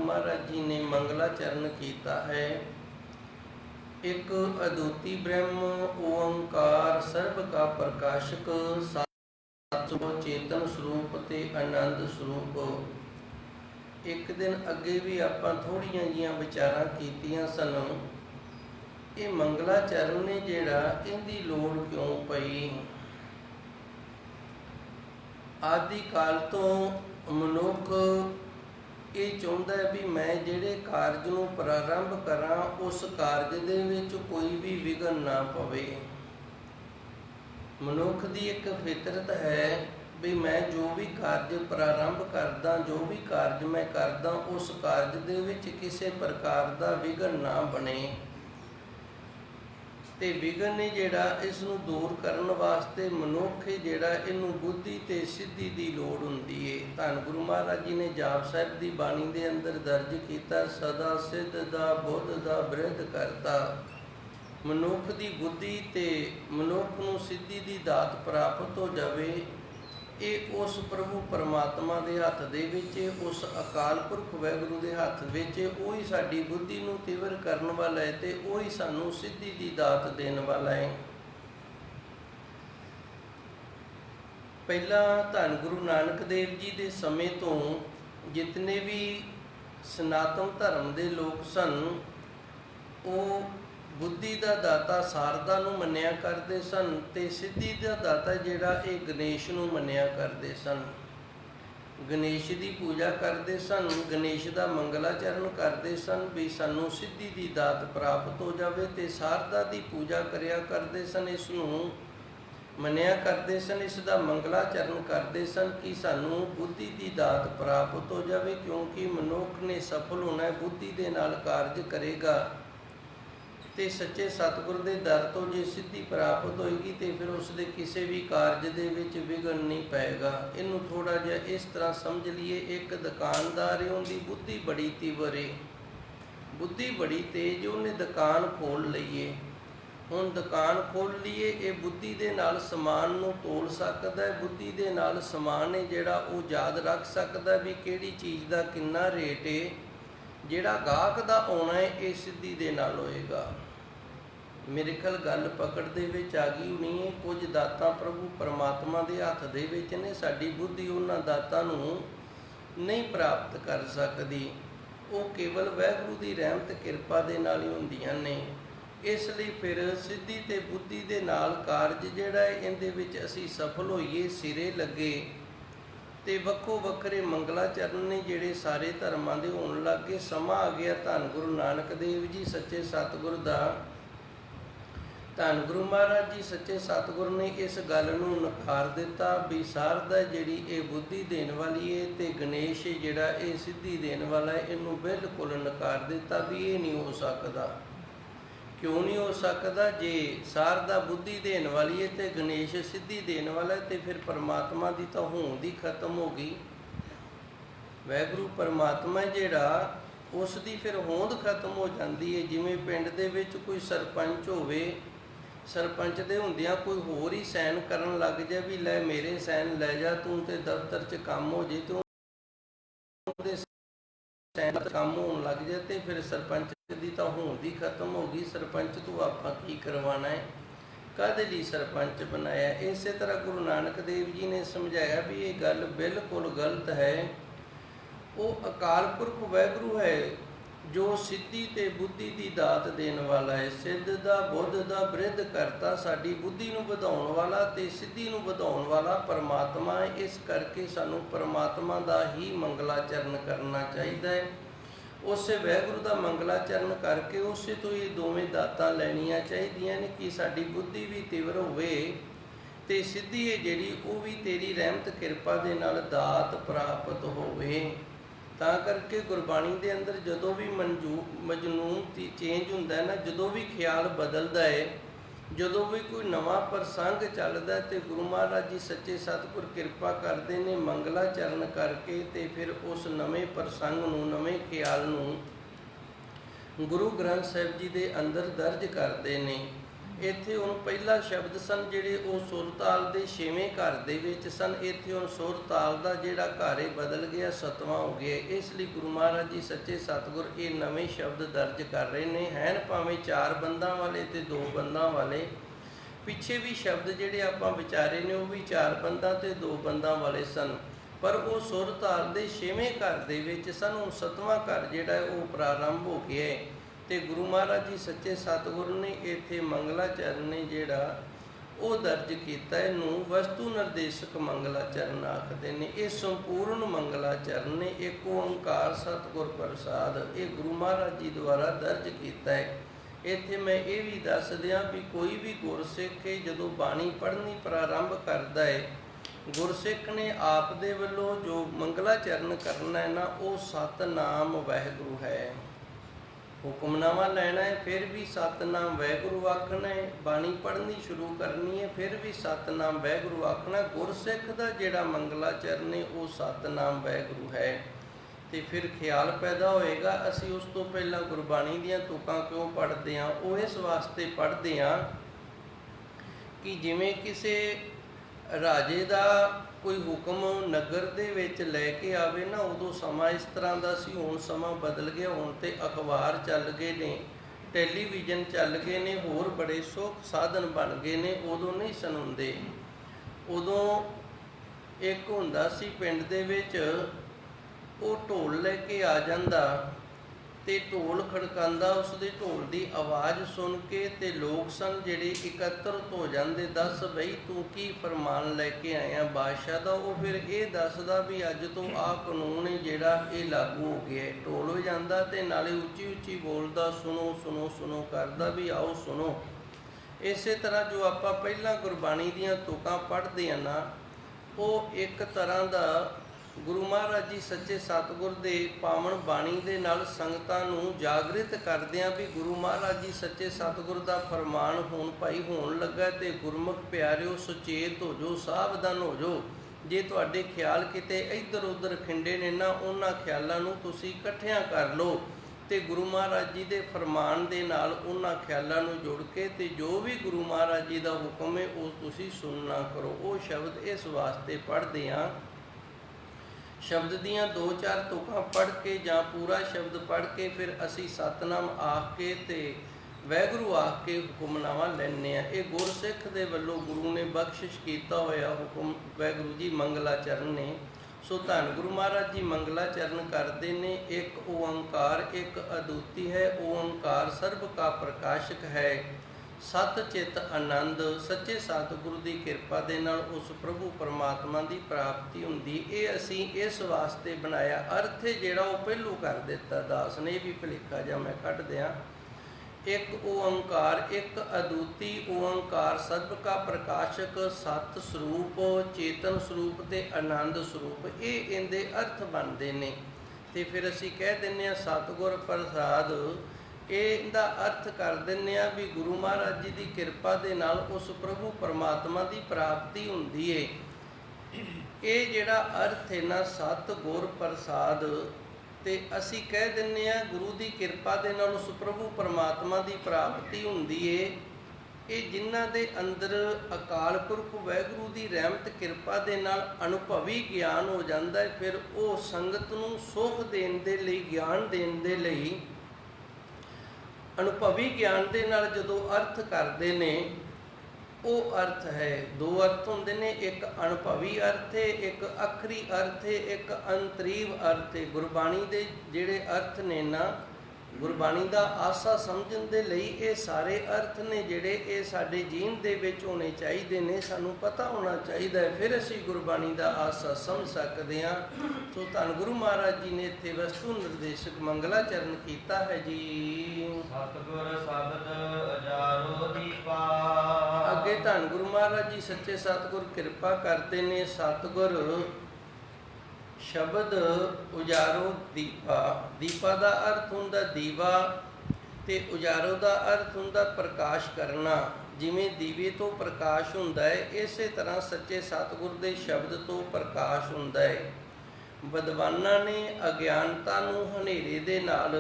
महाराज जी ने मंगलाचरण किया है। एक अद्वितीय ब्रह्म ओंकार सर्व का प्रकाशक सतगुर चेतन स्वरूप ते आनंद स्वरूप। एक दिन अगे भी आपां थोड़ियां जिहियां विचारां कीतियां सन। ये मंगलाचरण ने जिहड़ा इहदी लोड़ क्यों पई। आदि काल तो मनुख ये चाहुंदा है भी मैं जिहड़े कारज नूं प्रारंभ करां उस कारज दे विच कोई भी विघन ना पवे। मनुख दी एक फितरत है भी मैं जो भी कारज प्रारंभ करदा, जो भी कारज मैं करदा, उस कारज दे विच किसी प्रकार दा विघन ना बने। ते विघन ने जिहड़ा इस नूं दूर करन वास्ते मनुख जिहड़ा इहनूं बुद्धि ते सिद्धि दी लोड़ हुंदी है। धन गुरु महाराज जी ने जाप साहिब दी बाणी दे अंदर दर्ज कीता, सदा सिद्ध दा बुद्ध दा बिरध करता। मनुख दी बुद्धि ते मनुख नूं सिद्धि दी दात प्राप्त हो जावे। ये उस प्रभु परमात्मा दे हत्थ दे विच, उस अकाल पुरख वाहिगुरू दे हत्थ विच, ओही साडी बुद्धि नूं तीवर करन वाला है ते ओही सानूं सिद्धि दी दात देण वाला है। पहला धन गुरु नानक देव जी दे समय तो जितने भी सनातन धर्म दे लोग सन, वो बुद्धि का दाता शारदा नूं मन्निया करते सन ते सिद्धि का दाता जिहड़ा ये गणेश नूं मन्निया करते सन। गणेश की पूजा करते सन, गणेश का मंगलाचरण करते सन भी सानूं सिद्धि की दात प्राप्त हो जाए। ते शारदा की पूजा करिया करते सन, इसनूं मन्निया करते सन, इसका मंगलाचरण करते सन कि सानूं बुद्धि की दात प्राप्त हो जाए। क्योंकि मनुख ने सफल होना है, बुद्धि के नाल कारज करेगा ते सच्चे सतगुर दे दर तो जे सिद्धि प्राप्त होएगी तो फिर उसके किसी भी कारज दे विच विघन नहीं पाएगा। इनू थोड़ा जिहा इस तरह समझ लीए, एक दुकानदार है, उनकी बुद्धि बड़ी तीवर है, बुद्धि बड़ी तेज, उन्हें दुकान खोल लईए। हुण दुकान खोल लीए, ये बुद्धि दे नाल समान नूं तोल सकदा है, बुद्धि दे नाल समान है जिहड़ा वो याद रख सकदा भी किहड़ी चीज़ दा किन्ना रेट है। जिहड़ा गाहक दा आउणा है ये सिद्धि दे नाल होएगा। मेरे ख्याल गल पकड़ दे विच आ गई होनी है। कुछ दातां प्रभु परमात्मा दे हत्थ दे विच ने, साडी बुद्धि उन्हां दातां नूं नहीं प्राप्त कर सकदी, वो केवल वाहिगुरू दी रहमत किरपा दे नाल ही हुंदियां ने। इसलिए फिर सिद्धि ते बुद्धि दे नाल कारज जिहड़ा है इहदे विच असीं सफल होईए, सिरे लगे ते वक्खो वक्खरे मंगलाचरण ने जिहड़े सारे धर्मां दे होण लग गए। समा आ गया धन गुरु नानक देव जी सच्चे सतगुर दा। धन गुरु महाराज जी सच्चे सतगुर ने इस गल नूं नकार दिता भी शारदा जिहड़ी ये बुद्धि देण वाली है ते गणेश जिहड़ा ये सिद्धि देण वाला है, इनू बिल्कुल नकार दिता भी ये नहीं हो सकदा। क्यों नहीं हो सकता? जे शारदा बुद्धि देण वाली है तो गणेश सिद्धि देण वाला है, तो फिर परमात्मा की तो होंद ही खत्म हो गई। वाहिगुरू परमात्मा जिहड़ा उसकी फिर होंद खत्म हो जाती है। जिवें पिंड दे विच कोई सरपंच होवे, सरपंच दे हुंदियां कोई होर ही सैन करन लग जाए भी लै मेरे सैन लै जा तूं, ते दफ्तर च काम हो जे तो सैन काम होण लग जाए, तो फिर सरपंच की तो होंद ही खत्म हो गई। सरपंच तू आपां की करवाना है, काहदे लई सरपंच बनाया। इस तरह गुरु नानक देव जी ने समझाया भी ये गल बिल्कुल गलत है। वो अकाल पुरख वाहिगुरू है जो सिद्धि ते बुद्धि की दात देण वाला है। सिद्ध दा बुद्ध दा बिरध करता, साडी बुद्धि नूं वधाउण वाला ते सिद्धि नूं वधाउण वाला परमात्मा है। इस करके सानूं परमात्मा दा ही मंगलाचरण करना चाहिए है। उस वाहिगुरू दा मंगलाचरण करके उसे तो ये दोवें दातां लैणियां चाहिदियां ने कि साडी बुद्धि भी तीवर होवे ते सिद्धि है जिहड़ी वो भी तेरी रहमत किरपा दे नाल दात प्राप्त होवे। तां करके गुरबाणी दे अंदर जदों भी मजनून चेंज हुंदा है ना, जदों भी ख्याल बदलदा है, जदों भी कोई नवा प्रसंग चलदा है, तो गुरु महाराज जी सच्चे सतगुर किरपा करते हैं मंगलाचरण करके ते फिर उस नवे प्रसंग नूं, नवे ख्याल नूं गुरु ग्रंथ साहिब जी दे अंदर दर्ज करते हैं। ਇੱਥੇ ਹੁਣ ਪਹਿਲਾ ਸ਼ਬਦ ਸਨ ਜਿਹੜੇ ਉਹ ਸੁਰ ਤਾਲ ਦੇ 6ਵੇਂ ਘਰ ਦੇ ਵਿੱਚ ਸਨ। ਇੱਥੇ ਹੁਣ ਸੁਰ ਤਾਲ ਦਾ ਜਿਹੜਾ ਘਰ ਹੈ ਬਦਲ ਗਿਆ, 7ਵਾਂ ਹੋ ਗਿਆ। ਇਸ ਲਈ ਗੁਰੂ ਮਹਾਰਾਜ ਜੀ ਸੱਚੇ ਸਤਿਗੁਰ ਇਹ ਨਵੇਂ ਸ਼ਬਦ ਦਰਜ ਕਰ ਰਹੇ ਨੇ। ਹਨ ਭਾਵੇਂ 4 ਬੰਦਾਂ ਵਾਲੇ ਤੇ 2 ਬੰਦਾਂ ਵਾਲੇ। ਪਿੱਛੇ ਵੀ ਸ਼ਬਦ ਜਿਹੜੇ ਆਪਾਂ ਵਿਚਾਰੇ ਨੇ ਉਹ ਵੀ 4 ਬੰਦਾਂ ਤੇ 2 ਬੰਦਾਂ ਵਾਲੇ ਸਨ, ਪਰ ਉਹ ਸੁਰ ਤਾਲ ਦੇ 6ਵੇਂ ਘਰ ਦੇ ਵਿੱਚ ਸਨ। ਹੁਣ 7ਵਾਂ ਘਰ ਜਿਹੜਾ ਹੈ ਉਹ ਪ੍ਰਾਰੰਭ ਹੋ ਗਿਆ ਹੈ। ਤੇ ਗੁਰੂ ਮਹਾਰਾਜ ਜੀ ਸੱਚੇ ਸਤਿਗੁਰ ਨੇ ਇੱਥੇ ਮੰਗਲਾਚਰਨ ਨੇ ਜਿਹੜਾ ਉਹ ਦਰਜ ਕੀਤਾ। ਇਹਨੂੰ ਵਸਤੂ ਨਿਰਦੇਸ਼ਕ ਮੰਗਲਾਚਰਨ ਆਖਦੇ ਨੇ। ਇਹ ਸੰਪੂਰਨ ਮੰਗਲਾਚਰਨ ਨੇ। ਇੱਕ ਓੰਕਾਰ ਸਤਿਗੁਰ ਪ੍ਰਸਾਦ, ਇਹ ਗੁਰੂ ਮਹਾਰਾਜ ਜੀ ਦੁਆਰਾ ਦਰਜ ਕੀਤਾ ਹੈ। ਇੱਥੇ ਮੈਂ ਇਹ ਵੀ ਦੱਸ ਦਿਆਂ ਵੀ ਕੋਈ ਵੀ ਗੁਰਸਿੱਖ ਜਦੋਂ ਬਾਣੀ ਪੜ੍ਹਨੀ ਪ੍ਰਾਰੰਭ ਕਰਦਾ ਹੈ, ਗੁਰਸਿੱਖ ਨੇ ਆਪ ਦੇ ਵੱਲੋਂ ਜੋ ਮੰਗਲਾਚਰਨ ਕਰਨਾ ਹੈ ਨਾ, ਉਹ ਸਤਿਨਾਮ ਵਾਹਿਗੁਰੂ ਹੈ। ਹੁਕਮਨਾਮਾ ਲੈਣਾ ਹੈ ਫਿਰ ਵੀ ਸਤਿਨਾਮ ਵਾਹਿਗੁਰੂ ਆਖਣਾ ਹੈ। ਬਾਣੀ ਪੜ੍ਹਨੀ ਸ਼ੁਰੂ ਕਰਨੀ ਹੈ ਫਿਰ ਵੀ ਸਤਿਨਾਮ ਵਾਹਿਗੁਰੂ ਆਖਣਾ। ਗੁਰਸਿੱਖ ਦਾ ਜਿਹੜਾ ਮੰਗਲਾਚਰਨ ਹੈ ਉਹ ਸਤਿਨਾਮ ਵਾਹਿਗੁਰੂ ਹੈ। ਤੇ ਫਿਰ ਖਿਆਲ ਪੈਦਾ ਹੋਏਗਾ ਅਸੀਂ ਉਸ ਤੋਂ ਪਹਿਲਾਂ ਗੁਰਬਾਣੀ ਦੀਆਂ ਤੁਕਾਂ ਕਿਉਂ ਪੜ੍ਹਦੇ ਹਾਂ। ਉਹ ਇਸ ਵਾਸਤੇ ਪੜ੍ਹਦੇ ਹਾਂ ਕਿ ਜਿਵੇਂ ਕਿਸੇ ਰਾਜੇ ਦਾ ਕੋਈ ਹੁਕਮ ਨਗਰ ਦੇ ਵਿੱਚ ਲੈ ਕੇ ਆਵੇ ਨਾ, ਉਦੋਂ ਸਮਾਂ ਇਸ ਤਰ੍ਹਾਂ ਦਾ ਸੀ। ਹੁਣ ਸਮਾਂ ਬਦਲ ਗਿਆ, ਹੁਣ ਤੇ ਅਖਬਾਰ ਚੱਲ ਗਏ ਨੇ, ਟੈਲੀਵਿਜ਼ਨ ਚੱਲ ਗਏ ਨੇ, ਹੋਰ ਬੜੇ ਸੁੱਖ ਸਾਧਨ ਬਣ ਗਏ ਨੇ। ਉਦੋਂ ਨਹੀਂ ਸੁਣਦੇ। ਉਦੋਂ ਇੱਕ ਹੁੰਦਾ ਸੀ ਪਿੰਡ ਦੇ ਵਿੱਚ, ਉਹ ਢੋਲ ਲੈ ਕੇ ਆ ਜਾਂਦਾ ਤੇ ਢੋਲ ਖੜਕਾਉਂਦਾ। ਉਸ ਦੇ ਢੋਲ ਦੀ ਆਵਾਜ਼ ਸੁਣ ਕੇ ਤੇ ਲੋਕ ਸਨ ਜਿਹੜੇ ਇਕੱਤਰਤ ਹੋ ਜਾਂਦੇ। ਦੱਸ ਬਈ ਤੂੰ ਕੀ ਫਰਮਾਨ ਲੈ ਕੇ ਆਇਆ ਬਾਦਸ਼ਾਹ ਦਾ। ਉਹ ਫਿਰ ਇਹ ਦੱਸਦਾ ਵੀ ਅੱਜ ਤੋਂ ਆਹ ਕਾਨੂੰਨ ਹੈ ਜਿਹੜਾ ਇਹ ਲਾਗੂ ਹੋ ਗਿਆ। ਢੋਲ ਹੋ ਜਾਂਦਾ ਤੇ ਨਾਲੇ ਉੱਚੀ ਉੱਚੀ ਬੋਲਦਾ, ਸੁਣੋ ਸੁਣੋ ਸੁਣੋ ਕਰਦਾ ਵੀ ਆਓ ਸੁਣੋ। ਇਸੇ ਤਰ੍ਹਾਂ ਜੋ ਆਪਾਂ ਪਹਿਲਾਂ ਗੁਰਬਾਣੀ ਦੀਆਂ ਤੁਕਾਂ ਪੜ੍ਹਦੇ ਹਾਂ ਨਾ, ਉਹ ਇੱਕ ਤਰ੍ਹਾਂ ਦਾ ਗੁਰੂ ਮਹਾਰਾਜ ਜੀ ਸੱਚੇ ਸਤਿਗੁਰ ਦੇ ਪਾਵਨ ਬਾਣੀ ਦੇ ਨਾਲ ਸੰਗਤਾਂ ਨੂੰ ਜਾਗਰਿਤ ਕਰਦਿਆਂ ਵੀ ਗੁਰੂ ਮਹਾਰਾਜ ਜੀ ਸੱਚੇ ਸਤਿਗੁਰ ਦਾ ਫਰਮਾਨ ਹੁਣ ਭਾਈ ਹੋਣ ਲੱਗਾ। ਤੇ ਗੁਰਮੁਖ ਪਿਆਰਿਓ ਸੁਚੇਤ ਹੋ ਜਾਓ, ਸਾਵਧਾਨ ਹੋ ਜਾਓ। ਜੇ ਤੁਹਾਡੇ ਖਿਆਲ ਕਿਤੇ ਇੱਧਰ ਉੱਧਰ ਖਿੰਡੇ ਨੇ ਨਾ, ਉਹਨਾਂ ਖਿਆਲਾਂ ਨੂੰ ਤੁਸੀਂ ਇਕੱਠਿਆਂ ਕਰ ਲਓ ਤੇ ਗੁਰੂ ਮਹਾਰਾਜ ਜੀ ਦੇ ਫਰਮਾਨ ਦੇ ਨਾਲ ਉਹਨਾਂ ਖਿਆਲਾਂ ਨੂੰ ਜੋੜ ਕੇ ਤੇ ਜੋ ਵੀ ਗੁਰੂ ਮਹਾਰਾਜ ਜੀ ਦਾ ਹੁਕਮ ਹੈ ਉਹ ਤੁਸੀਂ ਸੁਣਨਾ ਕਰੋ। ਉਹ ਸ਼ਬਦ ਇਸ ਵਾਸਤੇ ਪੜ੍ਹਦੇ ਹਾਂ। ਸ਼ਬਦ ਦੀਆਂ 2-4 ਤੁਕਾਂ ਪੜ੍ਹ ਕੇ ਜਾਂ ਪੂਰਾ ਸ਼ਬਦ ਪੜ੍ਹ ਕੇ ਫਿਰ ਅਸੀਂ ਸਤਿਨਾਮ ਆਖ ਕੇ ਤੇ ਵਾਹਿਗੁਰੂ ਆਖ ਕੇ ਹੁਕਮਨਾਮਾ ਲੈਂਦੇ ਹਾਂ। ਇਹ ਗੁਰਸਿੱਖ ਦੇ ਵੱਲੋਂ ਗੁਰੂ ਨੇ ਬਖਸ਼ਿਸ਼ ਕੀਤਾ ਹੋਇਆ ਹੁਕਮ ਵਾਹਿਗੁਰੂ ਜੀ ਮੰਗਲਾਚਰਨ ਨੇ। ਸੋ ਧੰਨ ਗੁਰੂ ਮਹਾਰਾਜ ਜੀ ਮੰਗਲਾਚਰਨ ਕਰਦੇ ਨੇ। ਇੱਕ ਓੰਕਾਰ, ਇੱਕ ਅਦੁੱਤੀ ਹੈ। ਓੰਕਾਰ ਸਰਬ ਕਾ ਪ੍ਰਕਾਸ਼ਕ ਹੈ। ਸਤ ਚਿੱਤ ਆਨੰਦ ਸੱਚੇ ਸਤਿਗੁਰੂ ਦੀ ਕਿਰਪਾ ਦੇ ਨਾਲ ਉਸ ਪ੍ਰਭੂ ਪਰਮਾਤਮਾ ਦੀ ਪ੍ਰਾਪਤੀ ਹੁੰਦੀ। ਇਹ ਅਸੀਂ ਇਸ ਵਾਸਤੇ ਬਣਾਇਆ। ਅਰਥ ਜਿਹੜਾ ਉਹ ਪਹਿਲੂ ਕਰ ਦਿੱਤਾ ਦਾਸ ਨੇ, ਇਹ ਵੀ ਭੁਲੇਖਾ ਜਾਂ ਮੈਂ ਕੱਢ ਦਿਆਂ। ਇੱਕ ਓੰਕਾਰ, ਇੱਕ ਅਦੁੱਤੀ ਓੰਕਾਰ ਸਰਬ ਕਾ ਪ੍ਰਕਾਸ਼ਕ, ਸਤ ਸਰੂਪ, ਚੇਤਨ ਸਰੂਪ ਤੇ ਆਨੰਦ ਸਰੂਪ, ਇਹ ਇਹਦੇ ਅਰਥ ਬਣਦੇ ਨੇ। ਤੇ ਫਿਰ ਅਸੀਂ ਕਹਿ ਦਿੰਦੇ ਹਾਂ ਸਤਿਗੁਰ ਪ੍ਰਸਾਦ। ਇਹਦਾ ਅਰਥ ਕਰ ਦਿੰਦੇ ਹਾਂ ਵੀ ਗੁਰੂ ਮਹਾਰਾਜ ਜੀ ਦੀ ਕਿਰਪਾ ਦੇ ਨਾਲ ਉਸ ਪ੍ਰਭੂ ਪਰਮਾਤਮਾ ਦੀ ਪ੍ਰਾਪਤੀ ਹੁੰਦੀ ਹੈ। ਇਹ ਜਿਹੜਾ ਅਰਥ ਹੈ ਨਾ ਸਤਿਗੁਰ ਪ੍ਰਸਾਦ, ਤੇ ਅਸੀਂ ਕਹਿ ਦਿੰਦੇ ਹਾਂ ਗੁਰੂ ਦੀ ਕਿਰਪਾ ਦੇ ਨਾਲ ਉਸ ਪ੍ਰਭੂ ਪਰਮਾਤਮਾ ਦੀ ਪ੍ਰਾਪਤੀ ਹੁੰਦੀ ਹੈ। ਇਹ ਜਿਨ੍ਹਾਂ ਦੇ ਅੰਦਰ ਅਕਾਲ ਪੁਰਖ ਵਾਹਿਗੁਰੂ ਦੀ ਰਹਿਮਤ ਕਿਰਪਾ ਦੇ ਨਾਲ ਅਨੁਭਵੀ ਗਿਆਨ ਹੋ ਜਾਂਦਾ ਹੈ। ਫਿਰ ਉਹ ਸੰਗਤ ਨੂੰ ਸੁਖ ਦੇਣ ਦੇ ਲਈ, ਗਿਆਨ ਦੇਣ ਦੇ ਲਈ ਅਨੁਭਵੀ ਗਿਆਨ ਦੇ ਨਾਲ ਜਦੋਂ ਅਰਥ ਕਰਦੇ ਨੇ, ਉਹ ਅਰਥ ਹੈ। 2 ਅਰਥ ਹੁੰਦੇ ਨੇ, ਇੱਕ ਅਨੁਭਵੀ ਅਰਥ ਹੈ, ਇੱਕ ਅੱਖਰੀ ਅਰਥ ਹੈ, ਇੱਕ ਅੰਤਰੀਵ ਅਰਥ ਹੈ। ਗੁਰਬਾਣੀ ਦੇ ਜਿਹੜੇ ਅਰਥ ਨੇ ਨਾ, ਗੁਰਬਾਣੀ ਦਾ ਆਸਾ ਸਮਝਣ ਦੇ ਲਈ ਇਹ ਸਾਰੇ ਅਰਥ ਨੇ ਜਿਹੜੇ ਇਹ ਸਾਡੇ ਜੀਵਨ ਦੇ ਵਿੱਚ ਹੋਣੇ ਚਾਹੀਦੇ ਨੇ, ਸਾਨੂੰ ਪਤਾ ਹੋਣਾ ਚਾਹੀਦਾ ਹੈ। ਫਿਰ ਅਸੀਂ ਗੁਰਬਾਣੀ ਦਾ ਆਸਾ ਸਮਝ ਸਕਦੇ ਹਾਂ। ਸੋ ਧੰਨ ਗੁਰੂ ਮਹਾਰਾਜ ਜੀ ਨੇ ਇੱਥੇ ਵਸਤੂ ਨਿਰਦੇਸ਼ਕ ਮੰਗਲਾਚਰਨ ਕੀਤਾ ਹੈ ਜੀ। ਸਤਿਗੁਰ ਸ਼ਬਦ ਅਜਾਰੋ ਦੀਪਾ। ਅੱਗੇ ਧੰਨ ਗੁਰੂ ਮਹਾਰਾਜ ਜੀ ਸੱਚੇ ਸਤਿਗੁਰ ਕਿਰਪਾ ਕਰਦੇ ਨੇ। ਸਤਿਗੁਰ ਸ਼ਬਦ ਉਜਾਰੋ ਦੀਪਾ। ਦੀਪਾ ਦਾ ਅਰਥ ਹੁੰਦਾ ਦੀਵਾ ਤੇ ਉਜਾਰੋ ਦਾ ਅਰਥ ਹੁੰਦਾ ਪ੍ਰਕਾਸ਼ ਕਰਨਾ। ਜਿਵੇਂ ਦੀਵੇ ਤੋਂ ਪ੍ਰਕਾਸ਼ ਹੁੰਦਾ ਹੈ, ਇਸੇ ਤਰ੍ਹਾਂ ਸੱਚੇ ਸਤਿਗੁਰ ਦੇ ਸ਼ਬਦ ਤੋਂ ਪ੍ਰਕਾਸ਼ ਹੁੰਦਾ ਹੈ। ਵਿਦਵਾਨਾਂ ਨੇ ਅਗਿਆਨਤਾ ਨੂੰ ਹਨੇਰੇ ਦੇ ਨਾਲ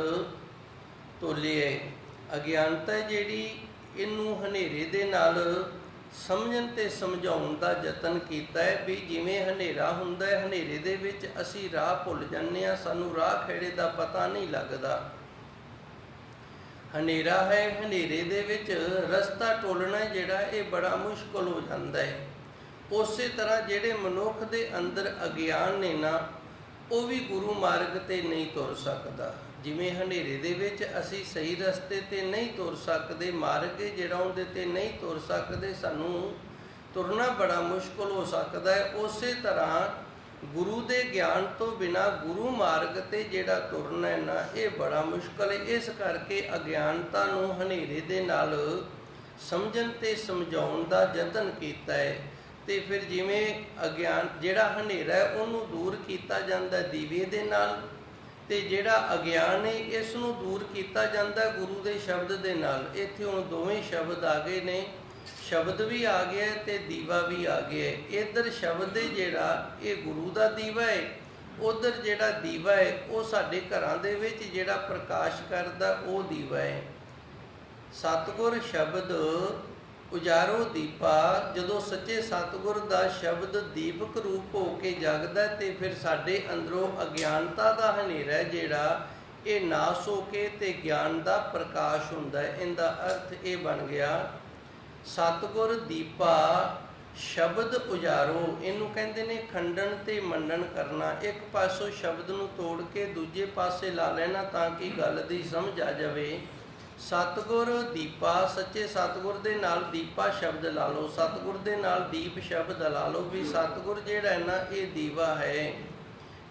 ਤੋਲਿਆ। ਅਗਿਆਨਤਾ ਜਿਹੜੀ ਇਹਨੂੰ ਹਨੇਰੇ ਦੇ ਨਾਲ ਸਮਝਣ ਤੇ ਸਮਝਾਉਣ ਦਾ ਯਤਨ ਕੀਤਾ ਹੈ ਵੀ ਜਿਵੇਂ ਹਨੇਰਾ ਹੁੰਦਾ ਹੈ, ਹਨੇਰੇ ਦੇ ਵਿੱਚ ਅਸੀਂ ਰਾਹ ਭੁੱਲ ਜਾਂਦੇ ਹਾਂ, ਸਾਨੂੰ ਰਾਹ ਖੇੜੇ ਦਾ ਪਤਾ ਨਹੀਂ ਲੱਗਦਾ। ਹਨੇਰਾ ਹੈ, ਹਨੇਰੇ ਦੇ ਵਿੱਚ ਰਸਤਾ ਟੋਲਣਾ ਜਿਹੜਾ ਇਹ ਬੜਾ ਮੁਸ਼ਕਲ ਹੋ ਜਾਂਦਾ ਹੈ। ਉਸੇ ਤਰ੍ਹਾਂ ਜਿਹੜੇ ਮਨੁੱਖ ਦੇ ਅੰਦਰ ਅਗਿਆਨ ਨੇ ਨਾ, ਉਹ ਵੀ ਗੁਰੂ ਮਾਰਗ ਤੇ ਨਹੀਂ ਤੁਰ ਸਕਦਾ। ਜਿਵੇਂ ਹਨੇਰੇ ਦੇ ਵਿੱਚ ਅਸੀਂ ਸਹੀ ਰਸਤੇ ਤੇ ਨਹੀਂ ਤੁਰ ਸਕਦੇ, ਮਾਰਗ ਜਿਹੜਾ ਉਹਦੇ ਤੇ ਨਹੀਂ ਤੁਰ ਸਕਦੇ, ਸਾਨੂੰ ਤੁਰਨਾ ਬੜਾ ਮੁਸ਼ਕਲ ਹੋ ਸਕਦਾ ਹੈ। ਉਸੇ ਤਰ੍ਹਾਂ ਗੁਰੂ ਦੇ ਗਿਆਨ ਤੋਂ ਬਿਨਾ ਗੁਰੂ ਮਾਰਗ ਤੇ ਜਿਹੜਾ ਤੁਰਨਾ ਹੈ ਨਾ, ਇਹ ਬੜਾ ਮੁਸ਼ਕਲ ਹੈ। ਇਸ ਕਰਕੇ ਅਗਿਆਨਤਾ ਨੂੰ ਹਨੇਰੇ ਦੇ ਨਾਲ ਸਮਝਣ ਤੇ ਸਮਝਾਉਣ ਦਾ ਯਤਨ ਕੀਤਾ ਹੈ। ਤੇ ਫਿਰ ਜਿਵੇਂ ਅਗਿਆਨ ਜਿਹੜਾ ਹਨੇਰਾ ਹੈ ਉਹਨੂੰ ਦੂਰ ਕੀਤਾ ਜਾਂਦਾ ਦੀਵੇ ਦੇ ਨਾਲ, ਤੇ ਜਿਹੜਾ ਅਗਿਆਨ ਹੈ ਇਸ ਨੂੰ ਦੂਰ ਕੀਤਾ ਜਾਂਦਾ ਗੁਰੂ ਦੇ ਸ਼ਬਦ ਦੇ ਨਾਲ। ਇੱਥੇ ਹੁਣ ਦੋਵੇਂ ਸ਼ਬਦ ਆ ਗਏ ਨੇ, ਸ਼ਬਦ ਵੀ ਆ ਗਿਆ ਤੇ ਦੀਵਾ ਵੀ ਆ ਗਿਆ। ਇੱਧਰ ਸ਼ਬਦ ਹੈ ਜਿਹੜਾ ਇਹ ਗੁਰੂ ਦਾ ਦੀਵਾ ਹੈ, ਉੱਧਰ ਜਿਹੜਾ ਦੀਵਾ ਹੈ ਉਹ ਸਾਡੇ ਘਰਾਂ ਦੇ ਵਿੱਚ ਜਿਹੜਾ ਪ੍ਰਕਾਸ਼ ਕਰਦਾ ਉਹ ਦੀਵਾ ਹੈ। ਸਤਿਗੁਰ ਸ਼ਬਦ ਉਜਾਰੋ ਦੀਪਾ, ਜਦੋਂ ਸੱਚੇ ਸਤਿਗੁਰ ਦਾ ਸ਼ਬਦ ਦੀਪਕ ਰੂਪ ਹੋ ਕੇ ਜਗਦਾ ਤੇ ਫਿਰ ਸਾਡੇ ਅੰਦਰੋਂ ਅਗਿਆਨਤਾ ਦਾ ਹਨੇਰਾ ਜਿਹੜਾ ਇਹ ਨਾਸ ਹੋ ਕੇ ਤੇ ਗਿਆਨ ਦਾ ਪ੍ਰਕਾਸ਼ ਹੁੰਦਾ ਹੈ। ਇਹਦਾ ਅਰਥ ਇਹ ਬਣ ਗਿਆ ਸਤਿਗੁਰ ਦੀਪਾ ਸ਼ਬਦ ਉਜਾਰੋ। ਇਹਨੂੰ ਕਹਿੰਦੇ ਨੇ ਖੰਡਨ ਤੇ ਮੰਡਨ ਕਰਨਾ। ਇੱਕ ਪਾਸੋਂ ਸ਼ਬਦ ਨੂੰ ਤੋੜ ਕੇ ਦੂਜੇ ਪਾਸੇ ਲਾ ਲੈਣਾ ਤਾਂ ਕਿ ਗੱਲ ਦੀ ਸਮਝ ਆ ਜਾਵੇ। ਸਤਿਗੁਰ ਦੀਪਾ, ਸੱਚੇ ਸਤਿਗੁਰ ਦੇ ਨਾਲ ਦੀਪਾ ਸ਼ਬਦ ਲਾ ਲਓ, ਸਤਿਗੁਰ ਦੇ ਨਾਲ ਦੀਪ ਸ਼ਬਦ ਲਾ ਲਓ ਵੀ ਸਤਿਗੁਰ ਜਿਹੜਾ ਹੈ ਨਾ ਇਹ ਦੀਵਾ ਹੈ।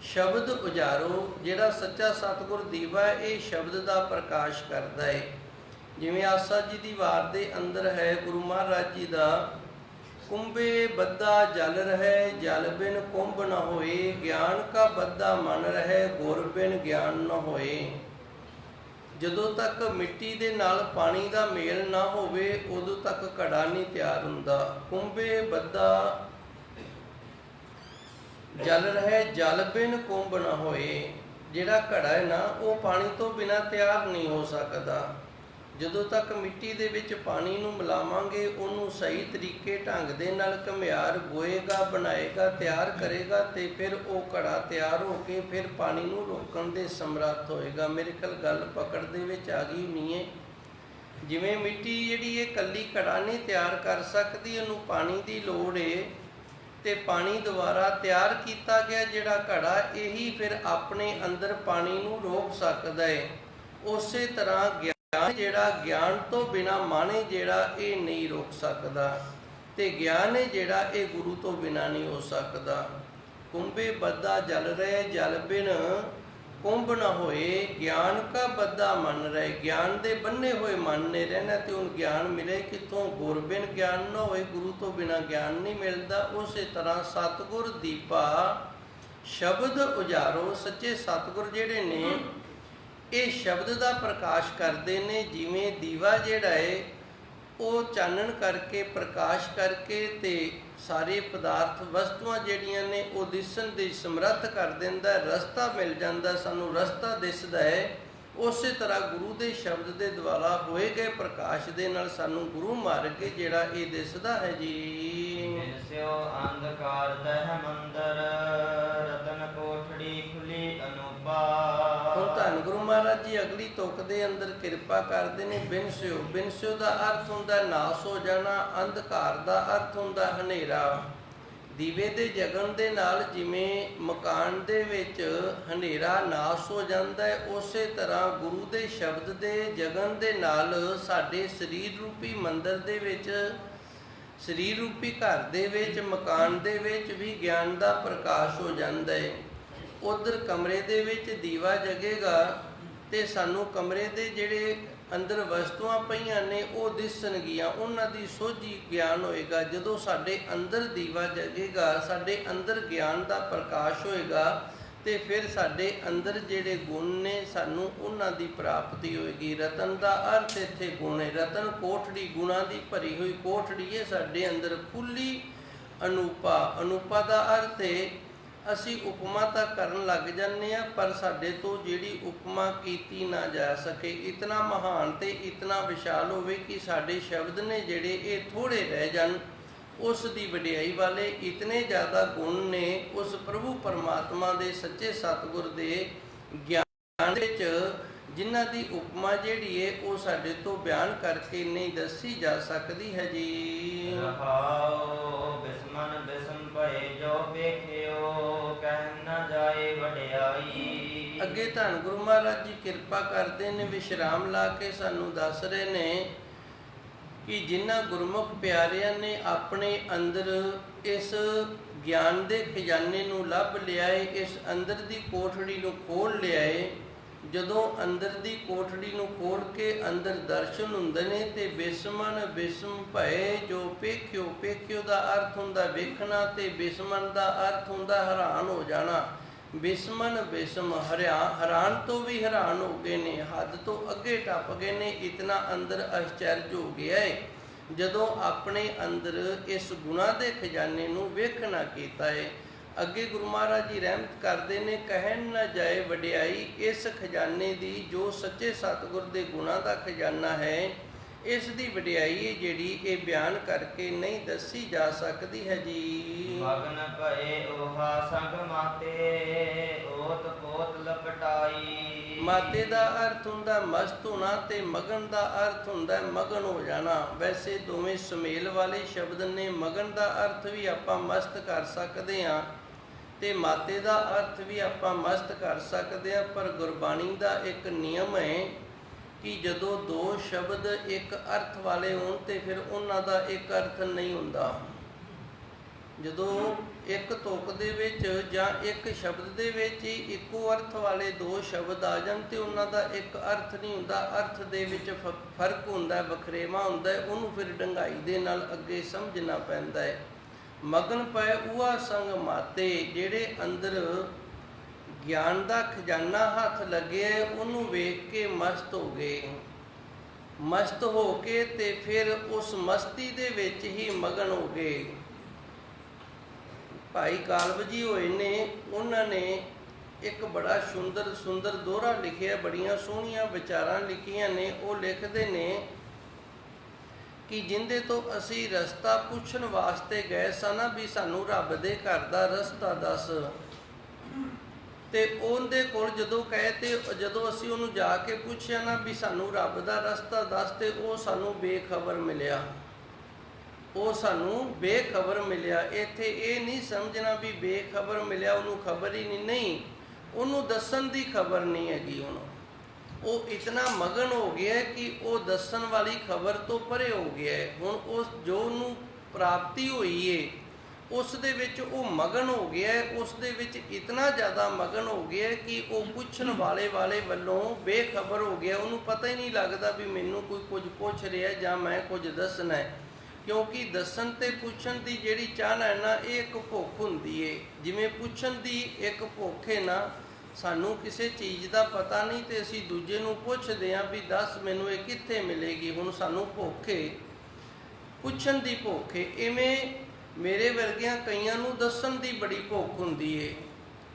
ਸ਼ਬਦ ਉਜਾਰੋ, ਜਿਹੜਾ ਸੱਚਾ ਸਤਿਗੁਰ ਦੀਵਾ ਹੈ ਇਹ ਸ਼ਬਦ ਦਾ ਪ੍ਰਕਾਸ਼ ਕਰਦਾ ਹੈ। ਜਿਵੇਂ ਆਸਾ ਜੀ ਦੀ ਵਾਰ ਦੇ ਅੰਦਰ ਹੈ ਗੁਰੂ ਮਹਾਰਾਜ ਜੀ ਦਾ, ਕੁੰਭੇ ਬੱਧਾ ਜਲ ਰਹਿ, ਜਲ ਬਿਨ ਕੁੰਭ ਨ ਹੋਏ, ਗਿਆਨ ਕਾ ਬੱਧਾ ਮਨ ਰਹਿ, ਗੁਰ ਬਿਨ ਗਿਆਨ ਨ ਹੋਏ। ਜਦੋਂ ਤੱਕ ਮਿੱਟੀ ਦੇ ਨਾਲ ਪਾਣੀ ਦਾ ਮੇਲ ਨਾ ਹੋਵੇ ਉਦੋਂ ਤੱਕ ਘੜਾ ਨਹੀਂ ਤਿਆਰ ਹੁੰਦਾ। ਕੁੰਭੇ ਬੱਧਾ ਜਲ ਰਹਿ, ਜਲ ਬਿਨ ਕੁੰਭ ਨਾ ਹੋਏ। ਜਿਹੜਾ ਘੜਾ ਹੈ ਨਾ ਉਹ ਪਾਣੀ ਤੋਂ ਬਿਨਾਂ ਤਿਆਰ ਨਹੀਂ ਹੋ ਸਕਦਾ। ਜਦੋਂ ਤੱਕ ਮਿੱਟੀ ਦੇ ਵਿੱਚ ਪਾਣੀ ਨੂੰ ਮਿਲਾਵਾਂਗੇ, ਉਹਨੂੰ ਸਹੀ ਤਰੀਕੇ ਢੰਗ ਦੇ ਨਾਲ ਘੁਮਿਆਰ ਗੋਏਗਾ, ਬਣਾਏਗਾ, ਤਿਆਰ ਕਰੇਗਾ ਤੇ ਫਿਰ ਉਹ ਘੜਾ ਤਿਆਰ ਹੋ ਕੇ ਫਿਰ ਪਾਣੀ ਨੂੰ ਰੋਕਣ ਦੇ ਸਮਰੱਥ ਹੋਏਗਾ। ਮੇਰੇ ਖਿਆਲ ਗੱਲ ਪਕੜ ਦੇ ਵਿੱਚ ਆ ਗਈ ਨਹੀਂ ਹੈ। ਜਿਵੇਂ ਮਿੱਟੀ ਜਿਹੜੀ ਇਹ ਇਕੱਲੀ ਘੜਾ ਨਹੀਂ ਤਿਆਰ ਕਰ ਸਕਦੀ, ਉਹਨੂੰ ਪਾਣੀ ਦੀ ਲੋੜ ਏ ਤੇ ਪਾਣੀ ਦੁਆਰਾ ਤਿਆਰ ਕੀਤਾ ਗਿਆ ਜਿਹੜਾ ਘੜਾ ਇਹੀ ਫਿਰ ਆਪਣੇ ਅੰਦਰ ਪਾਣੀ ਨੂੰ ਰੋਕ ਸਕਦਾ ਹੈ। ਉਸੇ ਤਰ੍ਹਾਂ ਗਿਆਨ ਜਿਹੜਾ, ਗਿਆਨ ਤੋਂ ਬਿਨਾ ਮਨ ਜਿਹੜਾ ਇਹ ਨਹੀਂ ਰੋਕ ਸਕਦਾ ਤੇ ਗਿਆਨ ਹੈ ਜਿਹੜਾ ਇਹ ਗੁਰੂ ਤੋਂ ਬਿਨਾ ਨਹੀਂ ਹੋ ਸਕਦਾ। ਕੁੰਭੇ ਬੱਧਾ ਜਲ ਰਹਿ, ਜਲ ਬਿਨ ਕੁੰਭ ਨਾ ਹੋਏ, ਗਿਆਨ ਕਾ ਬੱਧਾ ਮਨ ਰਹਿ। ਗਿਆਨ ਦੇ ਬੰਨੇ ਹੋਏ ਮਨ ਨੇ ਰਹਿਣਾ ਤੇ ਹੁਣ ਗਿਆਨ ਮਿਲੇ ਕਿੱਥੋਂ? ਗੁਰ ਬਿਨ ਗਿਆਨ ਨਾ ਹੋਏ, ਗੁਰੂ ਤੋਂ ਬਿਨਾ ਗਿਆਨ ਨਹੀਂ ਮਿਲਦਾ। ਉਸੇ ਤਰ੍ਹਾਂ ਸਤਿਗੁਰ ਦੀਪਾ ਸ਼ਬਦ ਉਜਾਰੋ, ਸੱਚੇ ਸਤਿਗੁਰ ਜਿਹੜੇ ਨੇ ਇਹ ਸ਼ਬਦ ਦਾ ਪ੍ਰਕਾਸ਼ ਕਰਦੇ ਨੇ। ਜਿਵੇਂ ਦੀਵਾ ਜਿਹੜਾ ਹੈ ਉਹ ਚਾਨਣ ਕਰਕੇ ਪ੍ਰਕਾਸ਼ ਕਰਕੇ ਤੇ ਸਾਰੇ ਪਦਾਰਥ ਵਸਤੂਆਂ ਜਿਹੜੀਆਂ ਨੇ ਉਹ ਦਿਸਣ ਦੀ ਸਮਰੱਥ ਕਰ ਦਿੰਦਾ, ਰਸਤਾ ਮਿਲ ਜਾਂਦਾ, ਸਾਨੂੰ ਰਸਤਾ ਦਿਸਦਾ ਹੈ। ਉਸੇ ਤਰ੍ਹਾਂ ਗੁਰੂ ਦੇ ਸ਼ਬਦ ਦੇ ਦੁਆਰਾ ਹੋਏ ਗਏ ਪ੍ਰਕਾਸ਼ ਦੇ ਨਾਲ ਸਾਨੂੰ ਗੁਰੂ ਮਾਰਗ ਜਿਹੜਾ ਇਹ ਦਿਸਦਾ ਹੈ ਜੀ। ਸਿਓ ਅੰਧਕਾਰ ਤਹਿ ਮੰਦਰ, ਰਤਨ ਕੋਠੜੀ ਖੁੱਲੀ ਅਨੂਪਾ। ਹੁਣ ਧੰਨ ਗੁਰੂ ਮਹਾਰਾਜ ਜੀ ਅਗਲੀ ਤੁਕ ਦੇ ਅੰਦਰ ਕਿਰਪਾ ਕਰਦੇ ਨੇ। ਬਿਨ ਸਿਓ, ਬਿਨ ਸਿਓ ਦਾ ਅਰਥ ਹੁੰਦਾ ਨਾਸ ਹੋ ਜਾਣਾ, ਅੰਧਕਾਰ ਦਾ ਅਰਥ ਹੁੰਦਾ ਹਨੇਰਾ। ਦੀਵੇ ਦੇ ਜਗਣ ਦੇ ਨਾਲ ਜਿਵੇਂ ਮਕਾਨ ਦੇ ਵਿੱਚ ਹਨੇਰਾ ਨਾਸ ਹੋ ਜਾਂਦਾ ਹੈ, ਉਸੇ ਤਰ੍ਹਾਂ ਗੁਰੂ ਦੇ ਸ਼ਬਦ ਦੇ ਜਗਣ ਦੇ ਨਾਲ ਸਾਡੇ ਸਰੀਰ ਰੂਪੀ ਮੰਦਰ ਦੇ ਵਿੱਚ, ਸਰੀਰ ਰੂਪੀ ਘਰ ਦੇ ਵਿੱਚ, ਮਕਾਨ ਦੇ ਵਿੱਚ ਵੀ ਗਿਆਨ ਦਾ ਪ੍ਰਕਾਸ਼ ਹੋ ਜਾਂਦਾ ਹੈ। ਉਧਰ ਕਮਰੇ ਦੇ ਵਿੱਚ ਦੀਵਾ ਜਗੇਗਾ ਤੇ ਸਾਨੂੰ ਕਮਰੇ ਦੇ ਜਿਹੜੇ ਅੰਦਰ ਵਸਤੂਆਂ ਪਈਆਂ ਨੇ ਉਹ ਦਿਸਣਗੀਆਂ, ਉਹਨਾਂ ਦੀ ਸੋਝੀ ਗਿਆਨ ਹੋਏਗਾ। ਜਦੋਂ ਸਾਡੇ ਅੰਦਰ ਦੀਵਾ ਜਗੇਗਾ, ਸਾਡੇ ਅੰਦਰ ਗਿਆਨ ਦਾ ਪ੍ਰਕਾਸ਼ ਹੋਏਗਾ ਤੇ ਫਿਰ ਸਾਡੇ ਅੰਦਰ ਜਿਹੜੇ ਗੁਣ ਨੇ ਸਾਨੂੰ ਉਹਨਾਂ ਦੀ ਪ੍ਰਾਪਤੀ ਹੋਏਗੀ। ਰਤਨ ਦਾ ਅਰਥ ਇੱਥੇ ਗੁਣ ਹੈ। ਰਤਨ ਕੋਠੜੀ, ਗੁਣਾਂ ਦੀ ਭਰੀ ਹੋਈ ਕੋਠੜੀ ਹੈ ਸਾਡੇ ਅੰਦਰ। ਖੁੱਲੀ ਅਨੂਪਾ, ਅਨੂਪਾ ਦਾ ਅਰਥ ਹੈ ਅਸੀਂ ਉਪਮਾ ਤਾਂ ਕਰਨ ਲੱਗ ਜਾਂਦੇ ਆ, ਪਰ ਸਾਡੇ ਤੋਂ ਜਿਹੜੀ ਉਪਮਾ ਕੀਤੀ ਨਾ ਜਾ ਸਕੇ। ਇਤਨਾ ਮਹਾਨ ਤੇ ਇਤਨਾ ਵਿਸ਼ਾਲ ਹੋਵੇ ਕਿ ਸਾਡੇ ਸ਼ਬਦ ਨੇ ਜਿਹੜੇ ਇਹ ਥੋੜ੍ਹੇ ਰਹਿ ਜਾਣ। ਉਸ ਦੀ ਵਡਿਆਈ ਵਾਲੇ ਇਤਨੇ ਜ਼ਿਆਦਾ ਗੁਣ ਨੇ ਉਸ ਪ੍ਰਭੂ ਪਰਮਾਤਮਾ ਦੇ ਸੱਚੇ ਸਤਿਗੁਰ ਦੇ ਗਿਆਨ ਵਿੱਚ, ਜਿਨ੍ਹਾਂ ਦੀ ਉਪਮਾ ਜਿਹੜੀ ਹੈ ਉਹ ਸਾਡੇ ਤੋਂ ਬਿਆਨ ਕਰਕੇ ਨਹੀਂ ਦੱਸੀ ਜਾ ਸਕਦੀ ਹੈ ਜੀ। ਰਹਾਉ ਬਿਸਮਨ ਬਿਸਮ ਭਏ ਜੋ ਵੇਖਿਓ, ਕਹਿ ਨਾ ਜਾਏ ਵਡਿਆਈ। ਅੱਗੇ ਧੰਨ ਗੁਰੂ ਮਹਾਰਾਜ ਜੀ ਕਿਰਪਾ ਕਰਦੇ ਨੇ, ਵਿਸ਼ਰਾਮ ਲਾ ਕੇ ਸਾਨੂੰ ਦੱਸ ਰਹੇ ਨੇ ਕਿ ਜਿਨ੍ਹਾਂ ਗੁਰਮੁਖ ਪਿਆਰਿਆਂ ਨੇ ਆਪਣੇ ਅੰਦਰ ਇਸ ਗਿਆਨ ਦੇ ਖਜ਼ਾਨੇ ਨੂੰ ਲੱਭ ਲਿਆ ਏ, ਇਸ ਅੰਦਰ ਦੀ ਕੋਠੜੀ ਨੂੰ ਖੋਲ੍ਹ ਲਿਆ ਏ। ਜਦੋਂ ਅੰਦਰ ਦੀ ਕੋਠੜੀ ਨੂੰ ਖੋਲ੍ਹ ਕੇ ਅੰਦਰ ਦਰਸ਼ਨ ਹੁੰਦੇ ਨੇ ਤੇ ਬਿਸਮਨ ਬਿਸਮ ਭਏ ਜੋ ਵੇਖਿਓ। ਵੇਖਿਓ ਦਾ ਅਰਥ ਹੁੰਦਾ ਵੇਖਣਾ ਤੇ ਬਿਸਮਨ ਦਾ ਅਰਥ ਹੁੰਦਾ ਹੈਰਾਨ ਹੋ ਜਾਣਾ। ਬਿਸਮਨ ਬਿਸਮ ਹੈਰਾਨ ਤੋਂ ਵੀ ਹੈਰਾਨ ਹੋ ਗਏ ਨੇ, ਹੱਦ ਤੋਂ ਅੱਗੇ ਟੱਪ ਗਏ ਨੇ, ਇਤਨਾ ਅੰਦਰ ਅਚਰਜ ਹੋ ਗਿਆ ਏ ਜਦੋਂ ਆਪਣੇ ਅੰਦਰ ਇਸ ਗੁਣਾਂ ਦੇ ਖਜ਼ਾਨੇ ਨੂੰ ਵੇਖਣਾ ਕੀਤਾ ਏ। ਅੱਗੇ ਗੁਰੂ ਮਹਾਰਾਜ ਜੀ ਰਹਿਮਤ ਕਰਦੇ ਨੇ, ਕਹਿਣ ਨਾ ਜਾਏ ਵਡਿਆਈ ਇਸ ਖਜ਼ਾਨੇ ਦੀ, ਜੋ ਸੱਚੇ ਸਤਿਗੁਰ ਦੇ ਗੁਣਾਂ ਦਾ ਖਜ਼ਾਨਾ ਹੈ, ਇਸ ਦੀ ਵਡਿਆਈ ਹੈ ਜਿਹੜੀ ਇਹ ਬਿਆਨ ਕਰਕੇ ਨਹੀਂ ਦੱਸੀ ਜਾ ਸਕਦੀ ਹੈ ਜੀ। ਮਗਨ ਭਏ ਓਹਾ ਸੰਗ ਮਾਤੇ, ਓਤ ਪੋਤ ਲਪਟਾਈ। ਮਾਤੇ ਦਾ ਅਰਥ ਹੁੰਦਾ ਮਸਤ ਹੋਣਾ ਤੇ ਮਗਨ ਦਾ ਅਰਥ ਹੁੰਦਾ ਮਗਨ ਹੋ ਜਾਣਾ। ਵੈਸੇ ਦੋਵੇਂ ਸੁਮੇਲ ਵਾਲੇ ਸ਼ਬਦ ਨੇ। ਮਗਨ ਦਾ ਅਰਥ ਵੀ ਆਪਾਂ ਮਸਤ ਕਰ ਸਕਦੇ ਹਾਂ ਤੇ ਮਾਤੇ ਦਾ ਅਰਥ ਵੀ ਆਪਾਂ ਮਸਤ ਕਰ ਸਕਦੇ ਹਾਂ, ਪਰ ਗੁਰਬਾਣੀ ਦਾ ਇੱਕ ਨਿਯਮ ਹੈ ਕਿ ਜਦੋਂ ਦੋ ਸ਼ਬਦ ਇੱਕ ਅਰਥ ਵਾਲੇ ਹੋਣ ਤੇ ਫਿਰ ਉਹਨਾਂ ਦਾ ਇੱਕ ਅਰਥ ਨਹੀਂ ਹੁੰਦਾ। ਜਦੋਂ ਇੱਕ ਤੁਕ ਦੇ ਵਿੱਚ ਜਾਂ ਇੱਕ ਸ਼ਬਦ ਦੇ ਵਿੱਚ ਹੀ ਇੱਕੋ ਅਰਥ ਵਾਲੇ ਦੋ ਸ਼ਬਦ ਆ ਜਾਣ ਤੇ ਉਹਨਾਂ ਦਾ ਇੱਕ ਅਰਥ ਨਹੀਂ ਹੁੰਦਾ। ਅਰਥ ਦੇ ਵਿੱਚ ਫਰਕ ਹੁੰਦਾ, ਵਖਰੇਵਾ ਹੁੰਦਾ, ਉਹਨੂੰ ਫਿਰ ਡੰਗਾਈ ਦੇ ਨਾਲ ਅੱਗੇ ਸਮਝਣਾ ਪੈਂਦਾ ਹੈ। ਮਗਨ ਪਏ ਉਹਾ ਸੰਗ ਮਾਤੇ, ਜਿਹੜੇ ਅੰਦਰ ਗਿਆਨ ਦਾ ਖਜ਼ਾਨਾ ਹੱਥ ਲੱਗਿਆ ਉਹਨੂੰ ਵੇਖ ਕੇ ਮਸਤ ਹੋ ਗਏ। ਮਸਤ ਹੋ ਕੇ ਤੇ ਫਿਰ ਉਸ ਮਸਤੀ ਦੇ ਵਿੱਚ ਹੀ ਮਗਨ ਹੋ ਗਏ। ਭਾਈ ਕਾਲਬ ਜੀ ਹੋਏ ਨੇ, ਉਹਨਾਂ ਨੇ ਇੱਕ ਬੜਾ ਸੁੰਦਰ ਦੋਹਰਾ ਲਿਖਿਆ, ਬੜੀਆਂ ਸੋਹਣੀਆਂ ਵਿਚਾਰਾਂ ਲਿਖੀਆਂ ਨੇ। ਉਹ ਲਿਖਦੇ ਨੇ ਕਿ ਜਿੰਦੇ ਤੋਂ ਅਸੀਂ ਰਸਤਾ ਪੁੱਛਣ ਵਾਸਤੇ ਗਏ ਸਾਂ ਵੀ ਸਾਨੂੰ ਰੱਬ ਦੇ ਘਰ ਦਾ ਰਸਤਾ ਦੱਸ, ਤੇ ਉਹਦੇ ਕੋਲ ਜਦੋਂ ਕਹੇ ਤੇ ਜਦੋਂ ਅਸੀਂ ਉਹਨੂੰ ਜਾ ਕੇ ਪੁੱਛਿਆ ਨਾ ਵੀ ਸਾਨੂੰ ਰੱਬ ਦਾ ਰਸਤਾ ਦੱਸ, ਤੇ ਉਹ ਸਾਨੂੰ ਬੇਖਬਰ ਮਿਲਿਆ। ਉਹ ਸਾਨੂੰ ਬੇਖਬਰ ਮਿਲਿਆ। ਇੱਥੇ ਇਹ ਨਹੀਂ ਸਮਝਣਾ ਵੀ ਬੇਖਬਰ ਮਿਲਿਆ ਉਹਨੂੰ ਖਬਰ ਹੀ ਨਹੀਂ, ਉਹਨੂੰ ਦੱਸਣ ਦੀ ਖਬਰ ਨਹੀਂ ਹੈਗੀ। ਹੁਣ ਉਹ ਇਤਨਾ ਮਗਨ ਹੋ ਗਿਆ ਕਿ ਉਹ ਦੱਸਣ ਵਾਲੀ ਖਬਰ ਤੋਂ ਪਰੇ ਹੋ ਗਿਆ। ਹੁਣ ਉਸ ਜੋ ਉਹਨੂੰ ਪ੍ਰਾਪਤੀ ਹੋਈ ਏ ਉਸ ਦੇ ਵਿੱਚ ਉਹ ਮਗਨ ਹੋ ਗਿਆ। ਉਸ ਦੇ ਵਿੱਚ ਇਤਨਾ ਜ਼ਿਆਦਾ ਮਗਨ ਹੋ ਗਿਆ ਕਿ ਉਹ ਪੁੱਛਣ ਵਾਲੇ ਵੱਲੋਂ ਬੇਖਬਰ ਹੋ ਗਿਆ। ਉਹਨੂੰ ਪਤਾ ਹੀ ਨਹੀਂ ਲੱਗਦਾ ਵੀ ਮੈਨੂੰ ਕੋਈ ਕੁਝ ਪੁੱਛ ਰਿਹਾ ਜਾਂ ਮੈਂ ਕੁਝ ਦੱਸਣਾ ਹੈ, ਕਿਉਂਕਿ ਦੱਸਣ ਤੇ ਪੁੱਛਣ ਦੀ ਜਿਹੜੀ ਚਾਹਨਾ ਹੈ ਨਾ, ਇਹ ਇੱਕ ਭੁੱਖ ਹੁੰਦੀ ਏ। ਜਿਵੇਂ ਪੁੱਛਣ ਦੀ ਇੱਕ ਭੁੱਖ ਹੈ ਨਾ, ਸਾਨੂੰ ਕਿਸੇ ਚੀਜ਼ ਦਾ ਪਤਾ ਨਹੀਂ ਤੇ ਅਸੀਂ ਦੂਜੇ ਨੂੰ ਪੁੱਛਦੇ ਹਾਂ ਵੀ ਦੱਸ ਮੈਨੂੰ ਇਹ ਕਿੱਥੇ ਮਿਲੇਗੀ। ਹੁਣ ਸਾਨੂੰ ਭੁੱਖ ਏ, ਪੁੱਛਣ ਦੀ ਭੁੱਖ ਏ। ਇਵੇਂ ਮੇਰੇ ਵਰਗਿਆਂ ਕਈਆਂ ਨੂੰ ਦੱਸਣ ਦੀ ਬੜੀ ਭੁੱਖ ਹੁੰਦੀ ਏ।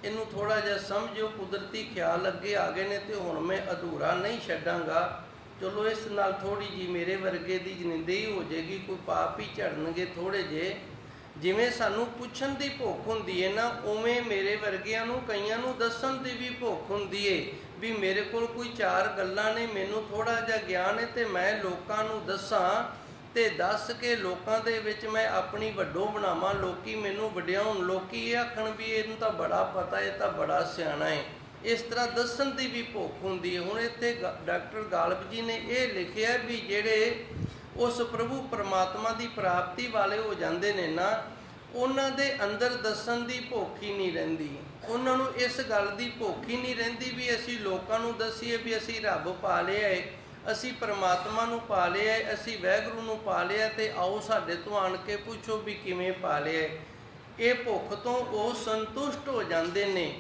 ਇਹਨੂੰ ਥੋੜ੍ਹਾ ਜਿਹਾ ਸਮਝੋ, ਕੁਦਰਤੀ ਖਿਆਲ ਅੱਗੇ ਆ ਗਏ ਨੇ ਤੇ ਹੁਣ ਮੈਂ ਅਧੂਰਾ ਨਹੀਂ ਛੱਡਾਂਗਾ। ਚਲੋ ਇਸ ਨਾਲ ਥੋੜ੍ਹੀ ਜਿਹੀ ਮੇਰੇ ਵਰਗੇ ਦੀ ਨਿੰਦਈ ਹੋ ਜਾਏਗੀ, ਕੋਈ ਪਾਪ ਹੀ ਝੜਨਗੇ ਥੋੜ੍ਹੇ ਜਿਹੇ। ਜਿਵੇਂ ਸਾਨੂੰ ਪੁੱਛਣ ਦੀ ਭੁੱਖ ਹੁੰਦੀ ਹੈ ਨਾ, ਉਵੇਂ ਮੇਰੇ ਵਰਗਿਆਂ ਨੂੰ ਕਈਆਂ ਨੂੰ ਦੱਸਣ ਦੀ ਵੀ ਭੁੱਖ ਹੁੰਦੀ ਹੈ ਵੀ ਮੇਰੇ ਕੋਲ ਕੋਈ ਚਾਰ ਗੱਲਾਂ ਨੇ, ਮੈਨੂੰ ਥੋੜ੍ਹਾ ਜਿਹਾ ਗਿਆਨ ਹੈ ਤੇ ਮੈਂ ਲੋਕਾਂ ਨੂੰ ਦੱਸਾਂ ਤੇ ਦੱਸ ਕੇ ਲੋਕਾਂ ਦੇ ਵਿੱਚ ਮੈਂ ਆਪਣੀ ਵੱਡੋ ਬਣਾਵਾਂ, ਲੋਕੀ ਮੈਨੂੰ ਵਡਿਆਉਣ, ਲੋਕੀ ਇਹ ਆਖਣ ਵੀ ਇਹਨੂੰ ਤਾਂ ਬੜਾ ਪਤਾ, ਇਹ ਤਾਂ ਬੜਾ ਸਿਆਣਾ ਹੈ। ਇਸ ਤਰ੍ਹਾਂ ਦੱਸਣ ਦੀ ਵੀ ਭੁੱਖ ਹੁੰਦੀ ਹੈ। ਹੁਣ ਇੱਥੇ ਡਾਕਟਰ ਗਾਲਬ ਜੀ ਨੇ ਇਹ ਲਿਖਿਆ ਵੀ ਜਿਹੜੇ ਉਸ ਪ੍ਰਭੂ ਪਰਮਾਤਮਾ ਦੀ ਪ੍ਰਾਪਤੀ ਵਾਲੇ ਹੋ ਜਾਂਦੇ ਨੇ ਨਾ, ਉਹਨਾਂ ਦੇ ਅੰਦਰ ਦੱਸਣ ਦੀ ਭੁੱਖ ਹੀ ਨਹੀਂ ਰਹਿੰਦੀ। ਉਹਨਾਂ ਨੂੰ ਇਸ ਗੱਲ ਦੀ ਭੁੱਖ ਹੀ ਨਹੀਂ ਰਹਿੰਦੀ ਵੀ ਅਸੀਂ ਲੋਕਾਂ ਨੂੰ ਦੱਸੀਏ ਵੀ ਅਸੀਂ ਰੱਬ ਪਾ ਲਿਆ ਹੈ, ਅਸੀਂ ਪਰਮਾਤਮਾ ਨੂੰ ਪਾ ਲਿਆ ਹੈ, ਅਸੀਂ ਵਾਹਿਗੁਰੂ ਨੂੰ ਪਾ ਲਿਆ, ਤੇ ਆਓ ਸਾਡੇ ਤੋਂ ਆਣ ਕੇ ਪੁੱਛੋ ਵੀ ਕਿਵੇਂ ਪਾ ਲਿਆ। ਇਹ ਭੁੱਖ ਤੋਂ ਉਹ ਸੰਤੁਸ਼ਟ ਹੋ ਜਾਂਦੇ ਨੇ।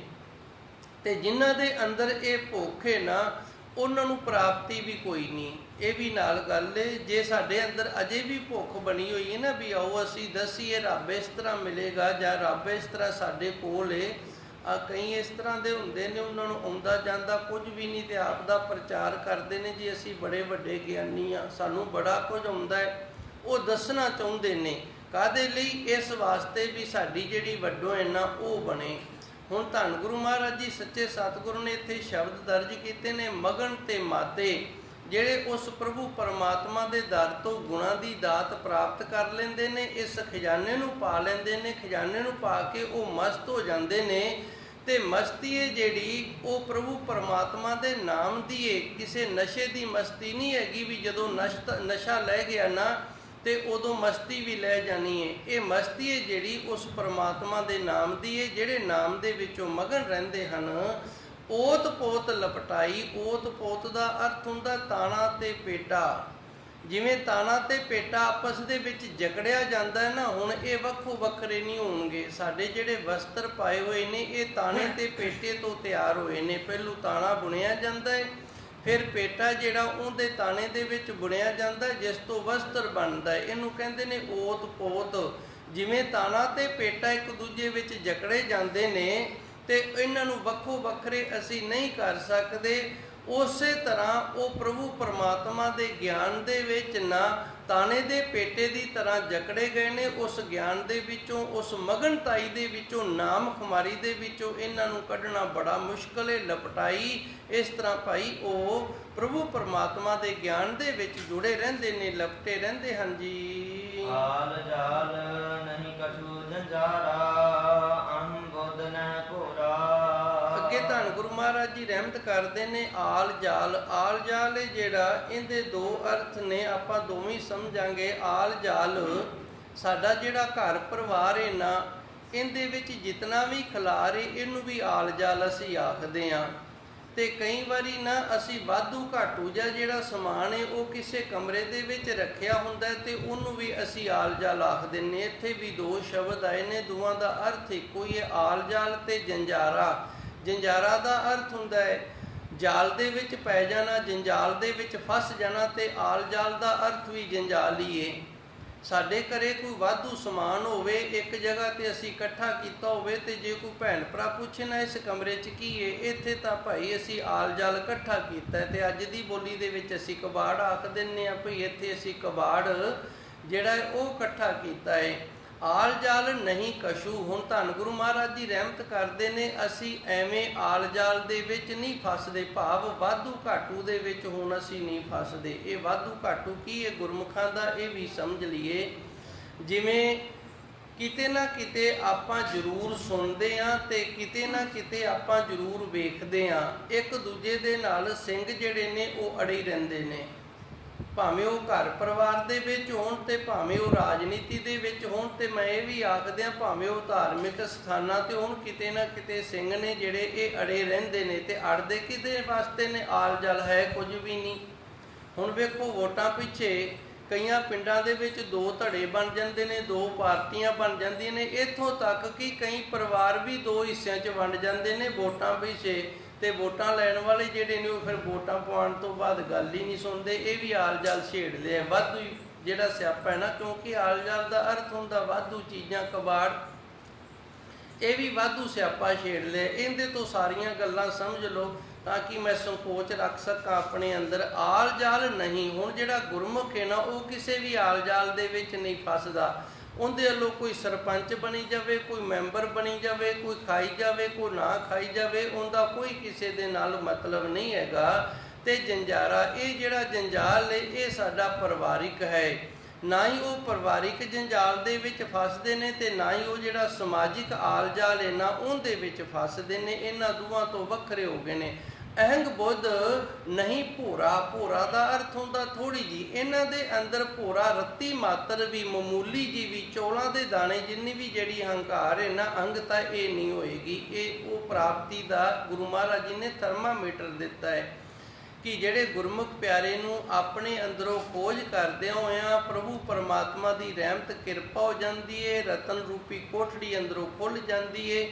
ਤੇ ਜਿਨ੍ਹਾਂ ਦੇ ਅੰਦਰ ਇਹ ਭੁੱਖ ਹੈ ਨਾ, ਉਹਨਾਂ ਨੂੰ ਪ੍ਰਾਪਤੀ ਵੀ ਕੋਈ ਨਹੀਂ। ਇਹ ਵੀ ਨਾਲ ਗੱਲ ਏ, ਜੇ ਸਾਡੇ ਅੰਦਰ ਅਜੇ ਵੀ ਭੁੱਖ ਬਣੀ ਹੋਈ ਹੈ ਨਾ ਵੀ ਆਓ ਅਸੀਂ ਦੱਸੀਏ ਰੱਬ ਇਸ ਤਰ੍ਹਾਂ ਮਿਲੇਗਾ ਜਾਂ ਰੱਬ ਇਸ ਤਰ੍ਹਾਂ ਸਾਡੇ ਕੋਲ ਏ। ਕਈ ਇਸ ਤਰ੍ਹਾਂ ਦੇ ਹੁੰਦੇ ਨੇ, ਉਹਨਾਂ ਨੂੰ ਆਉਂਦਾ ਜਾਂਦਾ ਕੁਝ ਵੀ ਨਹੀਂ ਤੇ ਆਪ ਦਾ ਪ੍ਰਚਾਰ ਕਰਦੇ ਨੇ ਜੀ ਅਸੀਂ ਬੜੇ ਵੱਡੇ ਗਿਆਨੀ ਆ, ਸਾਨੂੰ ਬੜਾ ਕੁਝ ਆਉਂਦਾ ਹੈ। ਉਹ ਦੱਸਣਾ ਚਾਹੁੰਦੇ ਨੇ ਕਾਹਦੇ ਲਈ? ਇਸ ਵਾਸਤੇ ਵੀ ਸਾਡੀ ਜਿਹੜੀ ਵੱਡੋ ਹੈ ਨਾ ਉਹ ਬਣੇ। ਹੁਣ ਧੰਨ ਗੁਰੂ ਮਹਾਰਾਜ ਜੀ ਸੱਚੇ ਸਤਿਗੁਰੂ ਨੇ ਇੱਥੇ ਸ਼ਬਦ ਦਰਜ ਕੀਤੇ ਨੇ, ਮਗਨ ਤੇ ਮਾਤੇ ਜਿਹੜੇ ਉਸ ਪ੍ਰਭੂ ਪਰਮਾਤਮਾ ਦੇ ਦਰ ਤੋਂ ਗੁਣਾਂ ਦੀ ਦਾਤ ਪ੍ਰਾਪਤ ਕਰ ਲੈਂਦੇ ਨੇ, ਇਸ ਖਜ਼ਾਨੇ ਨੂੰ ਪਾ ਲੈਂਦੇ ਨੇ। ਖਜ਼ਾਨੇ ਨੂੰ ਪਾ ਕੇ ਉਹ ਮਸਤ ਹੋ ਜਾਂਦੇ ਨੇ। ਤੇ ਮਸਤੀ ਹੈ ਜਿਹੜੀ ਉਹ ਪ੍ਰਭੂ ਪਰਮਾਤਮਾ ਦੇ ਨਾਮ ਦੀ ਏ, ਕਿਸੇ ਨਸ਼ੇ ਦੀ ਮਸਤੀ ਨਹੀਂ ਹੈਗੀ ਵੀ ਜਦੋਂ ਨਸ਼ਾ ਲੈ ਗਿਆ ਨਾ ਤੇ ਉਦੋਂ ਮਸਤੀ ਵੀ ਲੈ ਜਾਣੀ ਏ। ਇਹ ਮਸਤੀ ਹੈ ਜਿਹੜੀ ਉਸ ਪਰਮਾਤਮਾ ਦੇ ਨਾਮ ਦੀ ਏ, ਜਿਹੜੇ ਨਾਮ ਦੇ ਵਿੱਚੋਂ ਮਗਨ ਰਹਿੰਦੇ ਹਨ। ਓਤ ਪੋਤ ਲਪਟਾਈ, ਓਤ ਪੋਤ ਦਾ ਅਰਥ ਹੁੰਦਾ ਤਾਣਾ ਤੇ ਪੇਟਾ। ਜਿਵੇਂ ਤਾਣਾ ਤੇ ਪੇਟਾ ਆਪਸ ਦੇ ਵਿੱਚ ਜਕੜਿਆ ਜਾਂਦਾ ਹੈ ਨਾ, ਹੁਣ ਇਹ ਵੱਖੋ ਵੱਖਰੇ ਨਹੀਂ ਹੋਣਗੇ। ਸਾਡੇ ਜਿਹੜੇ ਵਸਤਰ ਪਾਏ ਹੋਏ ਨੇ ਇਹ ਤਾਣੇ ਤੇ ਪੇਟੇ ਤੋਂ ਤਿਆਰ ਹੋਏ ਨੇ। ਪਹਿਲੋਂ ਤਾਣਾ ਬੁਣਿਆ ਜਾਂਦਾ ਹੈ, ਫਿਰ ਪੇਟਾ ਜਿਹੜਾ ਉਹਦੇ ਤਾਣੇ ਦੇ ਵਿੱਚ ਬੁਣਿਆ ਜਾਂਦਾ ਜਿਸ ਤੋਂ ਵਸਤਰ ਬਣਦਾ ਹੈ। ਇਹਨੂੰ ਕਹਿੰਦੇ ਨੇ ਓਤ ਪੋਤ। ਜਿਵੇਂ ਤਾਣਾ ਤੇ ਪੇਟਾ ਇੱਕ ਦੂਜੇ ਵਿੱਚ ਜਕੜੇ ਜਾਂਦੇ ਨੇ ਤੇ ਇਹਨਾਂ ਨੂੰ ਵੱਖੋ ਵੱਖਰੇ ਅਸੀਂ ਨਹੀਂ ਕਰ ਸਕਦੇ, ਉਸੇ ਤਰ੍ਹਾਂ ਉਹ ਪ੍ਰਭੂ ਪਰਮਾਤਮਾ ਦੇ ਗਿਆਨ ਦੇ ਵਿੱਚ ਨਾ ਤਾਣੇ ਦੇ ਪੇਟੇ ਦੀ ਤਰ੍ਹਾਂ ਜਕੜੇ ਗਏ ਨੇ। ਉਸ ਗਿਆਨ ਦੇ ਵਿੱਚੋਂ, ਉਸ ਮਗਨਤਾਈ ਦੇ ਵਿੱਚੋਂ, ਨਾਮ ਖੁਮਾਰੀ ਦੇ ਵਿੱਚੋਂ ਇਹਨਾਂ ਨੂੰ ਕੱਢਣਾ ਬੜਾ ਮੁਸ਼ਕਲ ਹੈ। ਲਪਟਾਈ ਇਸ ਤਰ੍ਹਾਂ ਭਾਈ ਉਹ ਪ੍ਰਭੂ ਪਰਮਾਤਮਾ ਦੇ ਗਿਆਨ ਦੇ ਵਿੱਚ ਜੁੜੇ ਰਹਿੰਦੇ ਨੇ, ਲਪਟੇ ਰਹਿੰਦੇ ਹਨ ਜੀ। ਆਲ ਜਾਲ ਨਹੀਂ ਕਛੂ ਜੰਜਾਰਾ, ਅਹੰ ਬੁੱਧ ਨਹਿ ਭੋਰਾ। ਅੱਗੇ ਧੰਨ ਗੁਰੂ ਮਹਾਰਾਜ ਜੀ ਰਹਿਮਤ ਕਰਦੇ ਨੇ ਆਲ ਜਾਲ। ਆਲ ਜਾਲ ਹੈ ਜਿਹੜਾ, ਇਹਦੇ ਦੋ ਅਰਥ ਨੇ, ਆਪਾਂ ਦੋਵੇਂ ਸਮਝਾਂਗੇ। ਆਲ ਜਾਲ ਸਾਡਾ ਜਿਹੜਾ ਘਰ ਪਰਿਵਾਰ ਹੈ ਨਾ, ਇਹਦੇ ਵਿੱਚ ਜਿਤਨਾ ਵੀ ਖਿਲਾਰ ਹੈ ਇਹਨੂੰ ਵੀ ਆਲ ਜਾਲ ਅਸੀਂ ਆਖਦੇ ਹਾਂ। ਤੇ ਕਈ ਵਾਰੀ ਨਾ ਅਸੀਂ ਵਾਧੂ ਘਾਟੂ ਜਾਂ ਜਿਹੜਾ ਸਮਾਨ ਹੈ ਉਹ ਕਿਸੇ ਕਮਰੇ ਦੇ ਵਿੱਚ ਰੱਖਿਆ ਹੁੰਦਾ ਤੇ ਉਹਨੂੰ ਵੀ ਅਸੀਂ ਆਲ ਜਾਲ ਆਖ ਦਿੰਦੇ। ਇੱਥੇ ਵੀ ਦੋ ਸ਼ਬਦ ਆਏ ਨੇ, ਦੋਵਾਂ ਦਾ ਅਰਥ ਇੱਕੋ ਹੀ ਹੈ, ਆਲ ਜਾਲ ਤੇ ਜੰਜਾਰਾ। ਜੰਜਾਰਾ ਦਾ ਅਰਥ ਹੁੰਦਾ ਹੈ ਜਾਲ ਦੇ ਵਿੱਚ ਪੈ ਜਾਣਾ, ਜੰਜਾਲ ਦੇ ਵਿੱਚ ਫਸ ਜਾਣਾ, ਤੇ ਆਲ ਜਾਲ ਦਾ ਅਰਥ ਵੀ ਜੰਜਾਲ ਹੀ ਹੈ। ਸਾਡੇ ਘਰੇ ਕੋਈ ਵਾਧੂ ਸਮਾਨ ਹੋਵੇ ਇੱਕ ਜਗ੍ਹਾ ਤੇ ਅਸੀਂ ਇਕੱਠਾ ਕੀਤਾ ਹੋਵੇ ਤੇ ਜੇ ਕੋਈ ਭੈਣ ਭਰਾ ਪੁੱਛੇ ਨਾ ਇਸ ਕਮਰੇ 'ਚ ਕੀ ਹੈ, ਇੱਥੇ ਤਾਂ ਭਾਈ ਅਸੀਂ ਆਲ ਜਾਲ ਇਕੱਠਾ ਕੀਤਾ। ਤੇ ਅੱਜ ਦੀ ਬੋਲੀ ਦੇ ਵਿੱਚ ਅਸੀਂ ਕਬਾੜ ਆਖ ਦਿੰਦੇ ਹਾਂ ਭਈ ਇੱਥੇ ਅਸੀਂ ਕਬਾੜ ਜਿਹੜਾ ਉਹ ਇਕੱਠਾ ਕੀਤਾ ਹੈ। ਆਲ ਜਾਲ ਨਹੀਂ ਕਛੂ। ਹੁਣ ਧੰਨ ਗੁਰੂ ਮਹਾਰਾਜ ਜੀ ਰਹਿਮਤ ਕਰਦੇ ਨੇ ਅਸੀਂ ਐਵੇਂ ਆਲ ਜਾਲ ਦੇ ਵਿੱਚ ਨਹੀਂ ਫਸਦੇ, ਭਾਵ ਵਾਧੂ ਘਾਟੂ ਦੇ ਵਿੱਚ ਹੁਣ ਅਸੀਂ ਨਹੀਂ ਫਸਦੇ। ਇਹ ਵਾਧੂ ਘਾਟੂ ਕੀ ਹੈ ਗੁਰਮੁਖਾਂ ਦਾ, ਇਹ ਵੀ ਸਮਝ ਲਈਏ। ਜਿਵੇਂ ਕਿਤੇ ਨਾ ਕਿਤੇ ਆਪਾਂ ਜ਼ਰੂਰ ਸੁਣਦੇ ਹਾਂ ਤੇ ਕਿਤੇ ਨਾ ਕਿਤੇ ਆਪਾਂ ਜ਼ਰੂਰ ਵੇਖਦੇ ਹਾਂ, ਇੱਕ ਦੂਜੇ ਦੇ ਨਾਲ ਸਿੰਘ ਜਿਹੜੇ ਨੇ ਉਹ ਅੜੇ ਰਹਿੰਦੇ ਨੇ, ਭਾਵੇਂ ਉਹ ਘਰ ਪਰਿਵਾਰ ਦੇ ਵਿੱਚ ਹੋਣ ਤੇ ਭਾਵੇਂ ਉਹ ਰਾਜਨੀਤੀ ਦੇ ਵਿੱਚ ਹੋਣ। ਤੇ ਮੈਂ ਇਹ ਵੀ ਆਖਦਿਆਂ ਭਾਵੇਂ ਉਹ ਧਾਰਮਿਕ ਸਥਾਨਾਂ ਤੇ ਹੋਣ, ਕਿਤੇ ਨਾ ਕਿਤੇ ਸਿੰਘ ਨੇ ਜਿਹੜੇ ਇਹ ਅੜੇ ਰਹਿੰਦੇ ਨੇ। ਤੇ ਅੜਦੇ ਕਿਤੇ ਵਾਸਤੇ ਨੇ? ਆਲ ਜਲ ਹੈ ਕੁਝ ਵੀ ਨਹੀਂ। ਹੁਣ ਵੇਖੋ ਵੋਟਾਂ ਪਿੱਛੇ ਕਈਆਂ ਪਿੰਡਾਂ ਦੇ ਵਿੱਚ ਦੋ ਧੜੇ ਬਣ ਜਾਂਦੇ ਨੇ, ਦੋ ਪਾਰਟੀਆਂ ਬਣ ਜਾਂਦੀਆਂ ਨੇ, ਇੱਥੋਂ ਤੱਕ ਕਿ ਕਈ ਪਰਿਵਾਰ ਵੀ ਦੋ ਹਿੱਸਿਆਂ 'ਚ ਵੰਡ ਜਾਂਦੇ ਨੇ ਵੋਟਾਂ ਪਿੱਛੇ। ਤੇ ਵੋਟਾਂ ਲੈਣ ਵਾਲੇ ਜਿਹੜੇ ਨੇ ਉਹ ਫਿਰ ਵੋਟਾਂ ਪਾਉਣ ਤੋਂ ਬਾਅਦ ਗੱਲ ਹੀ ਨਹੀਂ ਸੁਣਦੇ। ਇਹ ਵੀ ਆਲ ਜਾਲ ਛੇੜਦੇ ਆ, ਵਾਧੂ ਜਿਹੜਾ ਸਿਆਪਾ ਹੈ ਨਾ, ਕਿਉਂਕਿ ਆਲ ਜਾਲ ਦਾ ਅਰਥ ਹੁੰਦਾ ਵਾਧੂ ਚੀਜ਼ਾਂ, ਕਬਾੜ। ਇਹ ਵੀ ਵਾਧੂ ਸਿਆਪਾ ਛੇੜ ਲਿਆ। ਇਹਦੇ ਤੋਂ ਸਾਰੀਆਂ ਗੱਲਾਂ ਸਮਝ ਲਓ ਤਾਂ ਕਿ ਮੈਂ ਸੰਕੋਚ ਰੱਖ ਸਕਾਂ ਆਪਣੇ ਅੰਦਰ। ਆਲ ਜਾਲ ਨਹੀਂ। ਹੁਣ ਜਿਹੜਾ ਗੁਰਮੁਖ ਹੈ ਨਾ ਉਹ ਕਿਸੇ ਵੀ ਆਲ ਜਾਲ ਦੇ ਵਿੱਚ ਨਹੀਂ ਫਸਦਾ। ਉਹਦੇ ਵੱਲੋਂ ਕੋਈ ਸਰਪੰਚ ਬਣੀ ਜਾਵੇ, ਕੋਈ ਮੈਂਬਰ ਬਣੀ ਜਾਵੇ, ਕੋਈ ਖਾਈ ਜਾਵੇ, ਕੋਈ ਨਾ ਖਾਈ ਜਾਵੇ, ਉਹਦਾ ਕੋਈ ਕਿਸੇ ਦੇ ਨਾਲ ਮਤਲਬ ਨਹੀਂ ਹੈਗਾ। ਤੇ ਜੰਜਾਰਾ, ਇਹ ਜਿਹੜਾ ਜੰਜਾਲ ਹੈ ਇਹ ਸਾਡਾ ਪਰਿਵਾਰਿਕ ਹੈ। ਨਾ ਹੀ ਉਹ ਪਰਿਵਾਰਿਕ ਜੰਜਾਲ ਦੇ ਵਿੱਚ ਫਸਦੇ ਨੇ ਤੇ ਨਾ ਹੀ ਉਹ ਜਿਹੜਾ ਸਮਾਜਿਕ ਆਲ ਜਾਲ ਹੈ ਨਾ ਉਹਦੇ ਵਿੱਚ ਫਸਦੇ ਨੇ। ਇਹਨਾਂ ਦੋਵਾਂ ਤੋਂ ਵੱਖਰੇ ਹੋ ਗਏ ਨੇ। ਅਹੰਗ ਬੁੱਧ ਨਹੀਂ ਭੋਰਾ। ਭੋਰਾ ਦਾ ਅਰਥ ਹੁੰਦਾ ਥੋੜੀ ਜੀ। ਇਹਨਾਂ ਦੇ ਅੰਦਰ ਭੋਰਾ ਰੱਤੀ ਮਾਤਰ ਵੀ, ਮਾਮੂਲੀ ਜੀ ਵੀ, ਚੌਲਾਂ ਦੇ ਦਾਣੇ ਜਿੰਨੀ ਵੀ ਜਿਹੜੀ ਹੰਕਾਰ ਹੈ ਨਾ ਅੰਗਤਾ ਇਹ ਨਹੀਂ ਹੋਏਗੀ। ਇਹ ਉਹ ਪ੍ਰਾਪਤੀ ਦਾ ਗੁਰੂ ਮਹਾਰਾਜ ਜੀ ਨੇ ਥਰਮਾਮੀਟਰ ਦਿੱਤਾ ਹੈ ਕਿ ਜਿਹੜੇ ਗੁਰਮੁਖ ਪਿਆਰੇ ਨੂੰ ਆਪਣੇ ਅੰਦਰੋਂ ਖੋਜ ਕਰਦਿਆਂ ਹੋਇਆਂ ਪ੍ਰਭੂ ਪਰਮਾਤਮਾ ਦੀ ਰਹਿਮਤ ਕਿਰਪਾ ਹੋ ਜਾਂਦੀ ਹੈ, ਰਤਨ ਰੂਪੀ ਕੋਠੜੀ ਅੰਦਰੋਂ ਖੁੱਲ੍ਹ ਜਾਂਦੀ ਹੈ।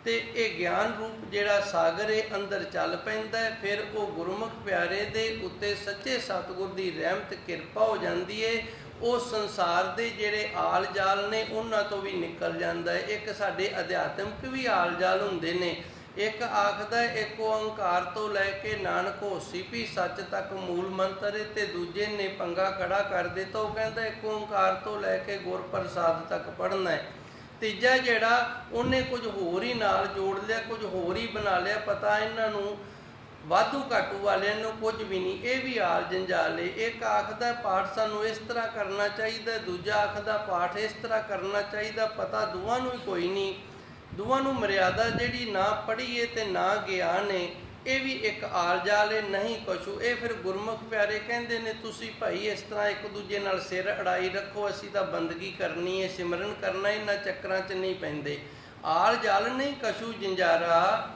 ਤੇ ਇਹ ਗਿਆਨ ਰੂਪ ਜਿਹੜਾ ਸਾਗਰ ਇਹ ਅੰਦਰ ਚੱਲ ਪੈਂਦਾ ਹੈ। ਫਿਰ ਉਹ ਗੁਰਮੁਖ ਪਿਆਰੇ ਦੇ ਉੱਤੇ ਸੱਚੇ ਸਤਿਗੁਰ ਦੀ ਰਹਿਮਤ ਕਿਰਪਾ ਹੋ ਜਾਂਦੀ ਹੈ। ਉਹ ਸੰਸਾਰ ਦੇ ਜਿਹੜੇ ਆਲ ਜਾਲ ਨੇ ਉਹਨਾਂ ਤੋਂ ਵੀ ਨਿਕਲ ਜਾਂਦਾ ਹੈ। ਇੱਕ ਸਾਡੇ ਅਧਿਆਤਮਿਕ ਵੀ ਆਲ ਜਾਲ ਹੁੰਦੇ ਨੇ। ਇੱਕ ਆਖਦਾ ਇੱਕ ਓੰਕਾਰ ਤੋਂ ਲੈ ਕੇ ਨਾਨਕ ਹੋਸੀ ਵੀ ਸੱਚ ਤੱਕ ਮੂਲ ਮੰਤਰ ਹੈ, ਤੇ ਦੂਜੇ ਨੇ ਪੰਗਾ ਖੜਾ ਕਰ ਦਿੱਤਾ, ਉਹ ਕਹਿੰਦਾ ਇੱਕ ਓੰਕਾਰ ਤੋਂ ਲੈ ਕੇ ਗੁਰ ਪ੍ਰਸਾਦ ਤੱਕ ਪੜ੍ਹਨਾ ਹੈ। ਤੀਜਾ ਜਿਹੜਾ ਉਹਨੇ ਕੁਝ ਹੋਰ ਹੀ ਨਾਲ ਜੋੜ ਲਿਆ, ਕੁਝ ਹੋਰ ਹੀ ਬਣਾ ਲਿਆ, ਪਤਾ ਇਹਨਾਂ ਨੂੰ ਵਾਧੂ ਘਾਟੂ ਵਾਲਿਆਂ ਨੂੰ ਕੁਝ ਵੀ ਨਹੀਂ, ਇਹ ਵੀ ਆਲ ਜੰਜਾਲ ਏ। ਇੱਕ ਆਖਦਾ ਪਾਠ ਸਾਨੂੰ ਇਸ ਤਰ੍ਹਾਂ ਕਰਨਾ ਚਾਹੀਦਾ, ਦੂਜਾ ਆਖਦਾ ਪਾਠ ਇਸ ਤਰ੍ਹਾਂ ਕਰਨਾ ਚਾਹੀਦਾ, ਪਤਾ ਦੋਵਾਂ ਨੂੰ ਹੀ ਕੋਈ ਨਹੀਂ। ਦੋਵਾਂ ਨੂੰ ਮਰਿਆਦਾ ਜਿਹੜੀ ਨਾ ਪੜ੍ਹੀਏ ਤੇ ਨਾ ਗਿਆਨ ਏ, ਇਹ ਵੀ ਇੱਕ ਆਲ ਜਾਲ ਏ, ਨਹੀਂ ਕਛੂ। ਇਹ ਫਿਰ ਗੁਰਮੁਖ ਪਿਆਰੇ ਕਹਿੰਦੇ ਨੇ ਤੁਸੀਂ ਭਾਈ ਇਸ ਤਰ੍ਹਾਂ ਇੱਕ ਦੂਜੇ ਨਾਲ ਸਿਰ ਅੜਾਈ ਰੱਖੋ, ਅਸੀਂ ਤਾਂ ਬੰਦਗੀ ਕਰਨੀ ਹੈ, ਸਿਮਰਨ ਕਰਨਾ, ਇਹਨਾਂ ਚੱਕਰਾਂ 'ਚ ਨਹੀਂ ਪੈਂਦੇ। ਆਲ ਜਾਲ ਨਹੀਂ ਕਛੂ ਜੰਜਾਰਾ,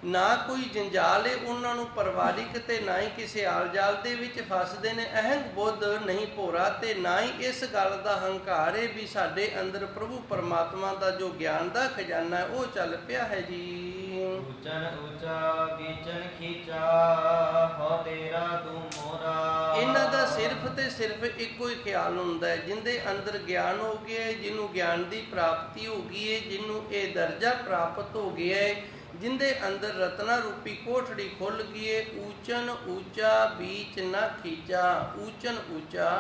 ਨਾ ਕੋਈ ਜੰਜਾਲ ਏ ਉਹਨਾਂ ਨੂੰ ਪਰਿਵਾਰਿਕ, ਤੇ ਨਾ ਹੀ ਕਿਸੇ ਆਲ ਜਾਲ ਦੇ ਵਿੱਚ ਫਸਦੇ ਨੇ। ਅਹੰਗ ਬੁੱਧ ਨਹੀਂ ਭੋਰਾ, ਤੇ ਨਾ ਹੀ ਇਸ ਗੱਲ ਦਾ ਹੰਕਾਰ ਹੈ ਵੀ ਸਾਡੇ ਅੰਦਰ ਪ੍ਰਭੂ ਪਰਮਾਤਮਾ ਦਾ ਜੋ ਗਿਆਨ ਦਾ ਖਜ਼ਾਨਾ ਹੈ ਉਹ ਚੱਲ ਪਿਆ ਹੈ ਜੀ। ਊਚਨ ਊਚਾ ਕੀਚਨ ਖੀਚਾ ਹੋ ਤੇਰਾ ਤੂੰ ਮੋਰਾ। ਇਹਨਾਂ ਦਾ ਸਿਰਫ ਤੇ ਸਿਰਫ ਇੱਕੋ ਹੀ ਖਿਆਲ ਹੁੰਦਾ ਹੈ, ਜਿੰਦੇ ਅੰਦਰ ਗਿਆਨ ਹੋ ਗਿਆ ਹੈ, ਜਿਹਨੂੰ ਗਿਆਨ ਦੀ ਪ੍ਰਾਪਤੀ ਹੋ ਗਈ ਹੈ, ਜਿਹਨੂੰ ਇਹ ਦਰਜਾ ਪ੍ਰਾਪਤ ਹੋ ਗਿਆ ਹੈ, ਜਿੰਦੇ ਅੰਦਰ ਰਤਨਾ ਰੂਪੀ ਕੋਠੜੀ ਖੁੱਲ ਗਈ ਏ। ਊਚਨ ਊਚਾ ਬੀਚ ਨਾ ਖੀਚਾ, ਊਚਨ ਊਚਾ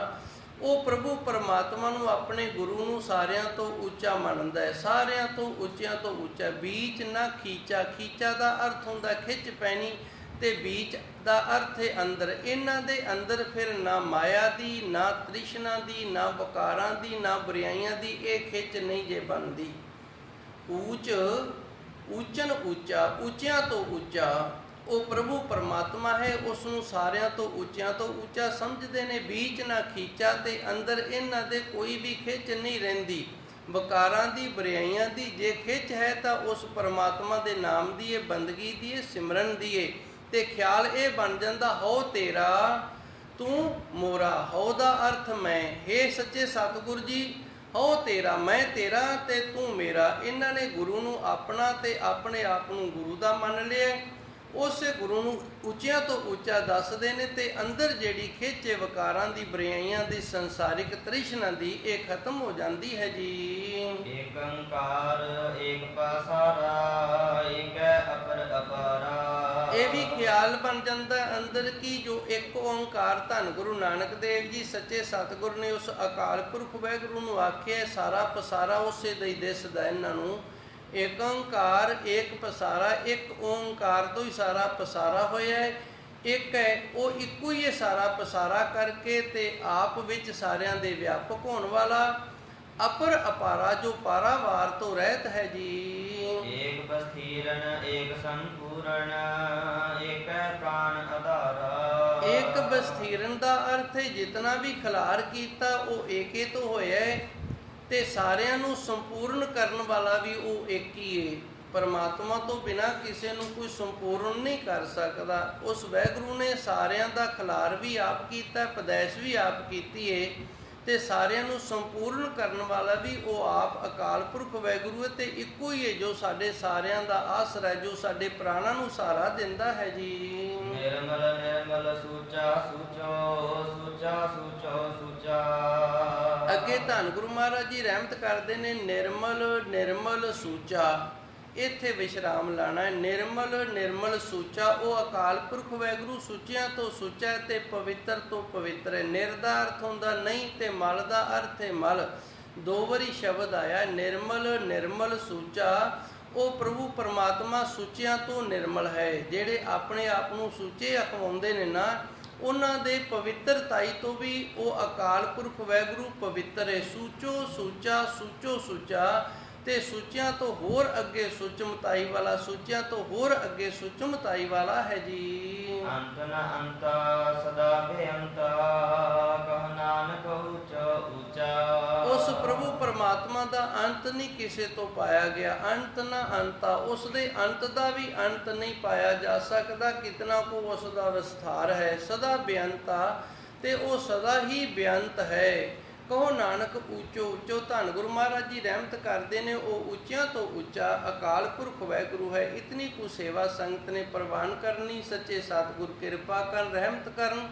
ਉਹ ਪ੍ਰਭੂ ਪਰਮਾਤਮਾ ਨੂੰ, ਆਪਣੇ ਗੁਰੂ ਨੂੰ ਸਾਰਿਆਂ ਤੋਂ ਉੱਚਾ ਮੰਨਦਾ ਹੈ, ਸਾਰਿਆਂ ਤੋਂ ਉੱਚਿਆਂ ਤੋਂ ਉੱਚਾ। ਬੀਚ ਨਾ ਖੀਚਾ, ਖੀਚਾ ਦਾ ਅਰਥ ਹੁੰਦਾ ਖਿੱਚ ਪੈਣੀ, ਤੇ ਬੀਚ ਦਾ ਅਰਥ ਹੈ ਅੰਦਰ। ਇਹਨਾਂ ਦੇ ਅੰਦਰ ਫਿਰ ਨਾ ਮਾਇਆ ਦੀ, ਨਾ ਤ੍ਰਿਸ਼ਨਾ ਦੀ, ਨਾ ਵਕਾਰਾਂ ਦੀ, ਨਾ ਬੁਰਾਈਆਂ ਦੀ ਇਹ ਖਿੱਚ ਨਹੀਂ ਜੇ ਬਣਦੀ। ਊਚ ਊਚਨ ਊਚਾ, ਉੱਚਿਆਂ ਤੋਂ ਉੱਚਾ ਉਹ ਪ੍ਰਭੂ ਪਰਮਾਤਮਾ ਹੈ, ਉਸ ਨੂੰ ਸਾਰਿਆਂ ਤੋਂ ਉੱਚਿਆਂ ਤੋਂ ਉੱਚਾ ਸਮਝਦੇ ਨੇ। ਬੀਚ ਨਾ ਖੀਚਾ, ਤੇ ਅੰਦਰ ਇਹਨਾਂ ਦੇ ਕੋਈ ਵੀ ਖਿੱਚ ਨਹੀਂ ਰਹਿੰਦੀ ਵਕਾਰਾਂ ਦੀ, ਬੁਰਾਈਆਂ ਦੀ। ਜੇ ਖਿੱਚ ਹੈ ਤਾਂ ਉਸ ਪਰਮਾਤਮਾ ਦੇ ਨਾਮ ਦੀ ਏ, ਬੰਦਗੀ ਦੀ ਏ, ਸਿਮਰਨ ਦੀ ਏ, ਤੇ ਖਿਆਲ ਇਹ ਬਣ ਜਾਂਦਾ ਹੋ ਤੇਰਾ ਤੂੰ ਮੋਰਾ। ਹੋ ਦਾ ਅਰਥ ਮੈਂ, ਹੇ ਸੱਚੇ ਸਤਿਗੁਰ ਜੀ ਹੋ ਤੇਰਾ, ਮੈਂ ਤੇਰਾ ਤੇ ਤੂੰ ਮੇਰਾ। ਇਹਨਾਂ ਨੇ ਗੁਰੂ ਨੂੰ ਆਪਣਾ ਤੇ ਆਪਣੇ ਆਪ ਨੂੰ ਗੁਰੂ ਦਾ ਮੰਨ ਲਿਆ। ਉਸੇ ਗੁਰੂ ਨੂੰ ਉੱਚਿਆਂ ਤੋਂ ਉੱਚਾ ਦੱਸਦੇ ਨੇ, ਤੇ ਅੰਦਰ ਜਿਹੜੀ ਖਿੱਚ ਵਕਾਰਾਂ ਦੀ, ਬੁਰਾਈਆਂ ਦੀ, ਸੰਸਾਰਿਕ ਤ੍ਰਿਸ਼ਨਾ ਦੀ, ਇਹ ਖਤਮ ਹੋ ਜਾਂਦੀ ਹੈ ਜੀ। ਏਕ ਓੰਕਾਰ ਏਕ ਪਾਸਾਰਾ ਏਕੈ ਅਪਰ ਅਪਾਰਾ। ਇਹ ਵੀ ਖਿਆਲ ਬਣ ਜਾਂਦਾ ਅੰਦਰ ਕੀ ਜੋ ਇੱਕ ਓੰਕਾਰ ਧੰਨ ਗੁਰੂ ਨਾਨਕ ਦੇਵ ਜੀ ਸੱਚੇ ਸਤਿਗੁਰ ਨੇ ਉਸ ਅਕਾਲ ਪੁਰਖ ਵਾਹਿਗੁਰੂ ਨੂੰ ਆਖਿਆ, ਸਾਰਾ ਪਸਾਰਾ ਉਸੇ ਦਾ ਹੀ ਦਿਸਦਾ ਇਹਨਾਂ ਨੂੰ। ਏਕ ਓੰਕਾਰ ਏਕ ਪਸਾਰਾ, ਇੱਕ ਓੰਕਾਰ ਤੋਂ ਹੀ ਸਾਰਾ ਪਸਾਰਾ ਹੋਇਆ ਹੈ। ਇੱਕ ਹੈ ਉਹ ਇੱਕੋ ਹੀ ਹੈ ਸਾਰਾ ਪਸਾਰਾ ਕਰਕੇ, ਤੇ ਆਪ ਵਿੱਚ ਸਾਰਿਆਂ ਦੇ ਵਿਆਪਕ ਹੋਣ ਵਾਲਾ। ਅਪਰ ਅਪਾਰਾ ਜੋ ਪਾਰਾਵਾਰ ਤੋਂ ਰਹਿਤ ਹੈ ਜੀ। ਏਕ ਬਸਥੀਰਨ ਏਕ ਸੰਪੂਰਨ ਏਕੈ ਪ੍ਰਾਣ ਆਧਾਰਾ। ਏਕ ਬਸਥੀਰਨ ਦਾ ਅਰਥ ਹੈ ਜਿਤਨਾ ਵੀ ਖਿਲਾਰ ਕੀਤਾ ਉਹ ਏਕੇ ਤੋਂ ਹੋਇਆ ਹੈ, ਤੇ ਸਾਰਿਆਂ ਨੂੰ ਸੰਪੂਰਨ ਕਰਨ ਵਾਲਾ ਵੀ ਉਹ ਇੱਕ ਹੀ ਹੈ। ਪਰਮਾਤਮਾ ਤੋਂ ਬਿਨਾਂ ਕਿਸੇ ਨੂੰ ਕੋਈ ਸੰਪੂਰਨ ਨਹੀਂ ਕਰ ਸਕਦਾ। ਉਸ ਵਾਹਿਗੁਰੂ ਨੇ ਸਾਰਿਆਂ ਦਾ ਖਿਲਾਰ ਵੀ ਆਪ ਕੀਤਾ, ਪਦੈਸ਼ ਵੀ ਆਪ ਕੀਤੀ ਹੈ, ਤੇ ਸਾਰਿਆਂ ਨੂੰ ਸੰਪੂਰਨ ਕਰਨ ਵਾਲਾ ਵੀ ਉਹ ਆਪ ਅਕਾਲ ਪੁਰਖ ਵਾਹਿਗੁਰੂ ਹੈ, ਤੇ ਇੱਕੋ ਹੀ ਹੈ ਜੋ ਸਾਡੇ ਸਾਰਿਆਂ ਦਾ ਆਸਰਾ ਹੈ, ਜੋ ਸਾਡੇ ਪ੍ਰਾਣਾਂ ਨੂੰ ਸਹਾਰਾ ਦਿੰਦਾ ਹੈ ਜੀ। ਨਿਰਮਲ ਨਿਰਮਲ ਸੂਚਾ ਸੂਚੋ ਸੂਚਾ ਸੂਚੋ ਸੂਚਾ। ਅੱਗੇ ਧੰਨ ਗੁਰੂ ਮਹਾਰਾਜ ਜੀ ਰਹਿਮਤ ਕਰਦੇ ਨੇ, ਨਿਰਮਲ ਨਿਰਮਲ ਸੂਚਾ। ਇੱਥੇ ਵਿਸ਼ਰਾਮ ਲਾਣਾ ਹੈ। ਨਿਰਮਲ ਨਿਰਮਲ ਸੂਚਾ ਉਹ ਅਕਾਲ ਪੁਰਖ ਵਾਹਿਗੁਰੂ ਸੁੱਚਿਆਂ ਤੋਂ ਸੁੱਚਾ ਹੈ, ਤੇ ਪਵਿੱਤਰ ਤੋਂ ਪਵਿੱਤਰ ਹੈ। ਨਿਰ ਦਾ ਅਰਥ ਹੁੰਦਾ ਨਹੀਂ, ਤੇ ਮਲ ਦਾ ਅਰਥ ਹੈ ਮਲ। ਦੋ ਵਾਰੀ ਸ਼ਬਦ ਆਇਆ ਨਿਰਮਲ ਨਿਰਮਲ ਸੂਚਾ। ਉਹ ਪ੍ਰਭੂ ਪਰਮਾਤਮਾ ਸੁੱਚਿਆਂ ਤੋਂ ਨਿਰਮਲ ਹੈ। ਜਿਹੜੇ ਆਪਣੇ ਆਪ ਨੂੰ ਸੁੱਚੇ ਅਖਵਾਉਂਦੇ ਨੇ ਨਾ, ਉਹਨਾਂ ਦੇ ਪਵਿੱਤਰਤਾਈ ਤੋਂ ਵੀ ਉਹ ਅਕਾਲ ਪੁਰਖ ਵਾਹਿਗੁਰੂ ਪਵਿੱਤਰ ਹੈ। ਸੂਚੋ ਸੂਚਾ ਸੂਚੋ ਸੂਚਾ, ਤੇ ਸੂਚਿਆਂ ਤੋਂ ਹੋਰ ਅੱਗੇ ਸੁਚਮਤਾਈ ਵਾਲਾ, ਸੂਚਿਆਂ ਤੋਂ ਹੋਰ ਅੱਗੇ ਸੁਚਮਤਾਈ ਵਾਲਾ ਹੈ ਜੀ। ਅੰਤ ਨ ਅੰਤਾ ਸਦਾ ਬੇਅੰਤਾ ਕਹ ਨਾਨਕ ਉੱਚਾ ਉੱਚਾ। ਉਸ ਪ੍ਰਭੂ ਪਰਮਾਤਮਾ ਦਾ ਅੰਤ ਨਹੀਂ ਕਿਸੇ ਤੋਂ ਪਾਇਆ ਗਿਆ। ਅੰਤ ਨ ਅੰਤਾ, ਉਸ ਦੇ ਅੰਤ ਦਾ ਵੀ ਅੰਤ ਨਹੀਂ ਪਾਇਆ ਜਾ ਸਕਦਾ। ਕਿਤਨਾ ਕੋ ਉਸ ਦਾ ਵਿਸਥਾਰ ਹੈ। ਸਦਾ ਬੇਅੰਤਾ, ਤੇ ਉਹ ਸਦਾ ਹੀ ਬੇਅੰਤ ਹੈ। ਕਹੋ ਨਾਨਕ ਉੱਚੋ ਉੱਚੋ। ਧੰਨ ਗੁਰੂ ਮਹਾਰਾਜ ਜੀ ਰਹਿਮਤ ਕਰਦੇ ਨੇ, ਉਹ ਉੱਚਿਆਂ ਤੋਂ ਉੱਚਾ ਅਕਾਲ ਪੁਰਖ ਵਾਹਿਗੁਰੂ ਹੈ। ਇਤਨੀ ਕੁ ਸੇਵਾ ਸੰਗਤ ਨੇ ਪ੍ਰਵਾਨ ਕਰਨੀ, ਸੱਚੇ ਸਤਿਗੁਰ ਕਿਰਪਾ ਕਰਨ, ਰਹਿਮਤ ਕਰਨ।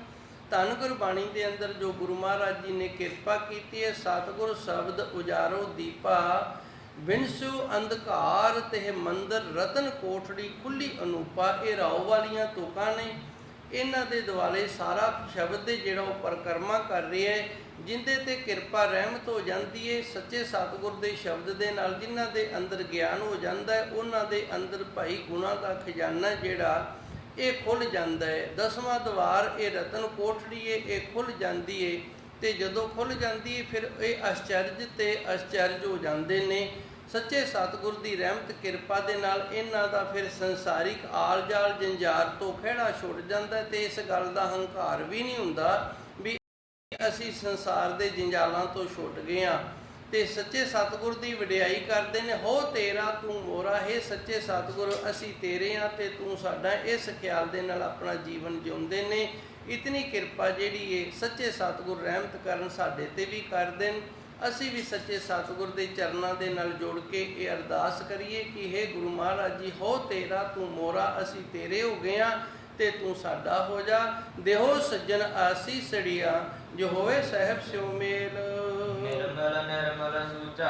ਧੰਨ ਗੁਰਬਾਣੀ ਦੇ ਅੰਦਰ ਜੋ ਗੁਰੂ ਮਹਾਰਾਜ ਜੀ ਨੇ ਕਿਰਪਾ ਕੀਤੀ ਹੈ, ਸਤਿਗੁਰ ਸ਼ਬਦ ਉਜਾਰੋ ਦੀਪਾ, ਬਿਨਸੂ ਅੰਧਕਾਰ ਤੇ ਮੰਦਰ ਰਤਨ ਕੋਠੜੀ ਖੁੱਲੀ ਅਨੂਪਾ। ਇਹ ਰਾਓ ਵਾਲੀਆਂ ਤੁਕਾਂ ਨੇ, ਇਹਨਾਂ ਦੇ ਦੁਆਲੇ ਸਾਰਾ ਸ਼ਬਦ ਦੇ ਜਿਹੜਾ ਉਹ ਪਰਿਕਰਮਾ ਕਰ ਰਿਹਾ ਹੈ, ਜਿੰਦੇ ਤੇ ਕਿਰਪਾ ਰਹਿਮਤ ਹੋ ਜਾਂਦੀ ਹੈ। ਸੱਚੇ ਸਤਿਗੁਰ ਦੇ ਸ਼ਬਦ ਦੇ ਨਾਲ ਜਿਨ੍ਹਾਂ ਦੇ ਅੰਦਰ ਗਿਆਨ ਹੋ ਜਾਂਦਾ ਹੈ, ਉਹਨਾਂ ਦੇ ਅੰਦਰ ਭਾਈ ਗੁਣਾ ਦਾ ਖਜ਼ਾਨਾ ਜਿਹੜਾ ਇਹ ਖੁੱਲ੍ਹ ਜਾਂਦਾ ਹੈ। ਦਸਵਾਂ ਦਵਾਰ ਇਹ ਰਤਨ ਕੋਠੜੀ ਹੈ, ਇਹ ਖੁੱਲ੍ਹ ਜਾਂਦੀ ਹੈ। ਤੇ ਜਦੋਂ ਖੁੱਲ੍ਹ ਜਾਂਦੀ ਹੈ ਫਿਰ ਇਹ ਅਚਰਜ ਤੇ ਅਚਰਜ ਹੋ ਜਾਂਦੇ ਨੇ। ਸੱਚੇ ਸਤਿਗੁਰ ਦੀ ਰਹਿਮਤ ਕਿਰਪਾ ਦੇ ਨਾਲ ਇਹਨਾਂ ਦਾ ਫਿਰ ਸੰਸਾਰਿਕ ਆਲ ਜਾਲ ਜੰਜਾਰ ਤੋਂ ਖਹਿੜਾ ਛੁੱਟ ਜਾਂਦਾ ਤੇ ਇਸ ਗੱਲ ਦਾ ਹੰਕਾਰ ਵੀ ਨਹੀਂ ਹੁੰਦਾ ਵੀ ਅਸੀਂ ਸੰਸਾਰ ਦੇ ਜੰਜਾਲਾਂ ਤੋਂ ਛੁੱਟ ਗਏ ਹਾਂ। ਤੇ ਸੱਚੇ ਸਤਿਗੁਰ ਦੀ ਵਡਿਆਈ ਕਰਦੇ ਨੇ, ਹੋ ਤੇਰਾ ਤੂੰ ਮੋਰਾ। ਹੈ ਸੱਚੇ ਸਤਿਗੁਰ ਅਸੀਂ ਤੇਰੇ ਹਾਂ ਤੇ ਤੂੰ ਸਾਡਾ, ਇਸ ਖਿਆਲ ਦੇ ਨਾਲ ਆਪਣਾ ਜੀਵਨ ਜਿਉਂਦੇ ਨੇ। ਇਤਨੀ ਕਿਰਪਾ ਜਿਹੜੀ ਹੈ ਸੱਚੇ ਸਤਿਗੁਰ ਰਹਿਮਤ ਕਰਨ ਸਾਡੇ ਤੇ ਵੀ ਕਰ ਦੇਣ। ਅਸੀਂ ਵੀ ਸੱਚੇ ਸਤਿਗੁਰ ਦੇ ਚਰਨਾਂ ਦੇ ਨਾਲ ਜੁੜ ਕੇ ਇਹ ਅਰਦਾਸ ਕਰੀਏ ਕਿ ਹੇ ਗੁਰੂ ਮਹਾਰਾਜ ਜੀ, ਹੋ ਤੇਰਾ ਤੂੰ ਮੋਰਾ, ਅਸੀਂ ਤੇਰੇ ਹੋ ਗਏ ਹਾਂ ਤੇ ਤੂੰ ਸਾਡਾ ਹੋ ਜਾ। ਦੇਹੋ ਸੱਜਣ ਆਸੀਸੜੀਆ, ਜੋ ਹੋਵੇ ਸਹਿਬ ਸਿਉ ਮੇਲ। ਨਿਰਮਲ ਨਿਰਮਲ ਸੂਚਾ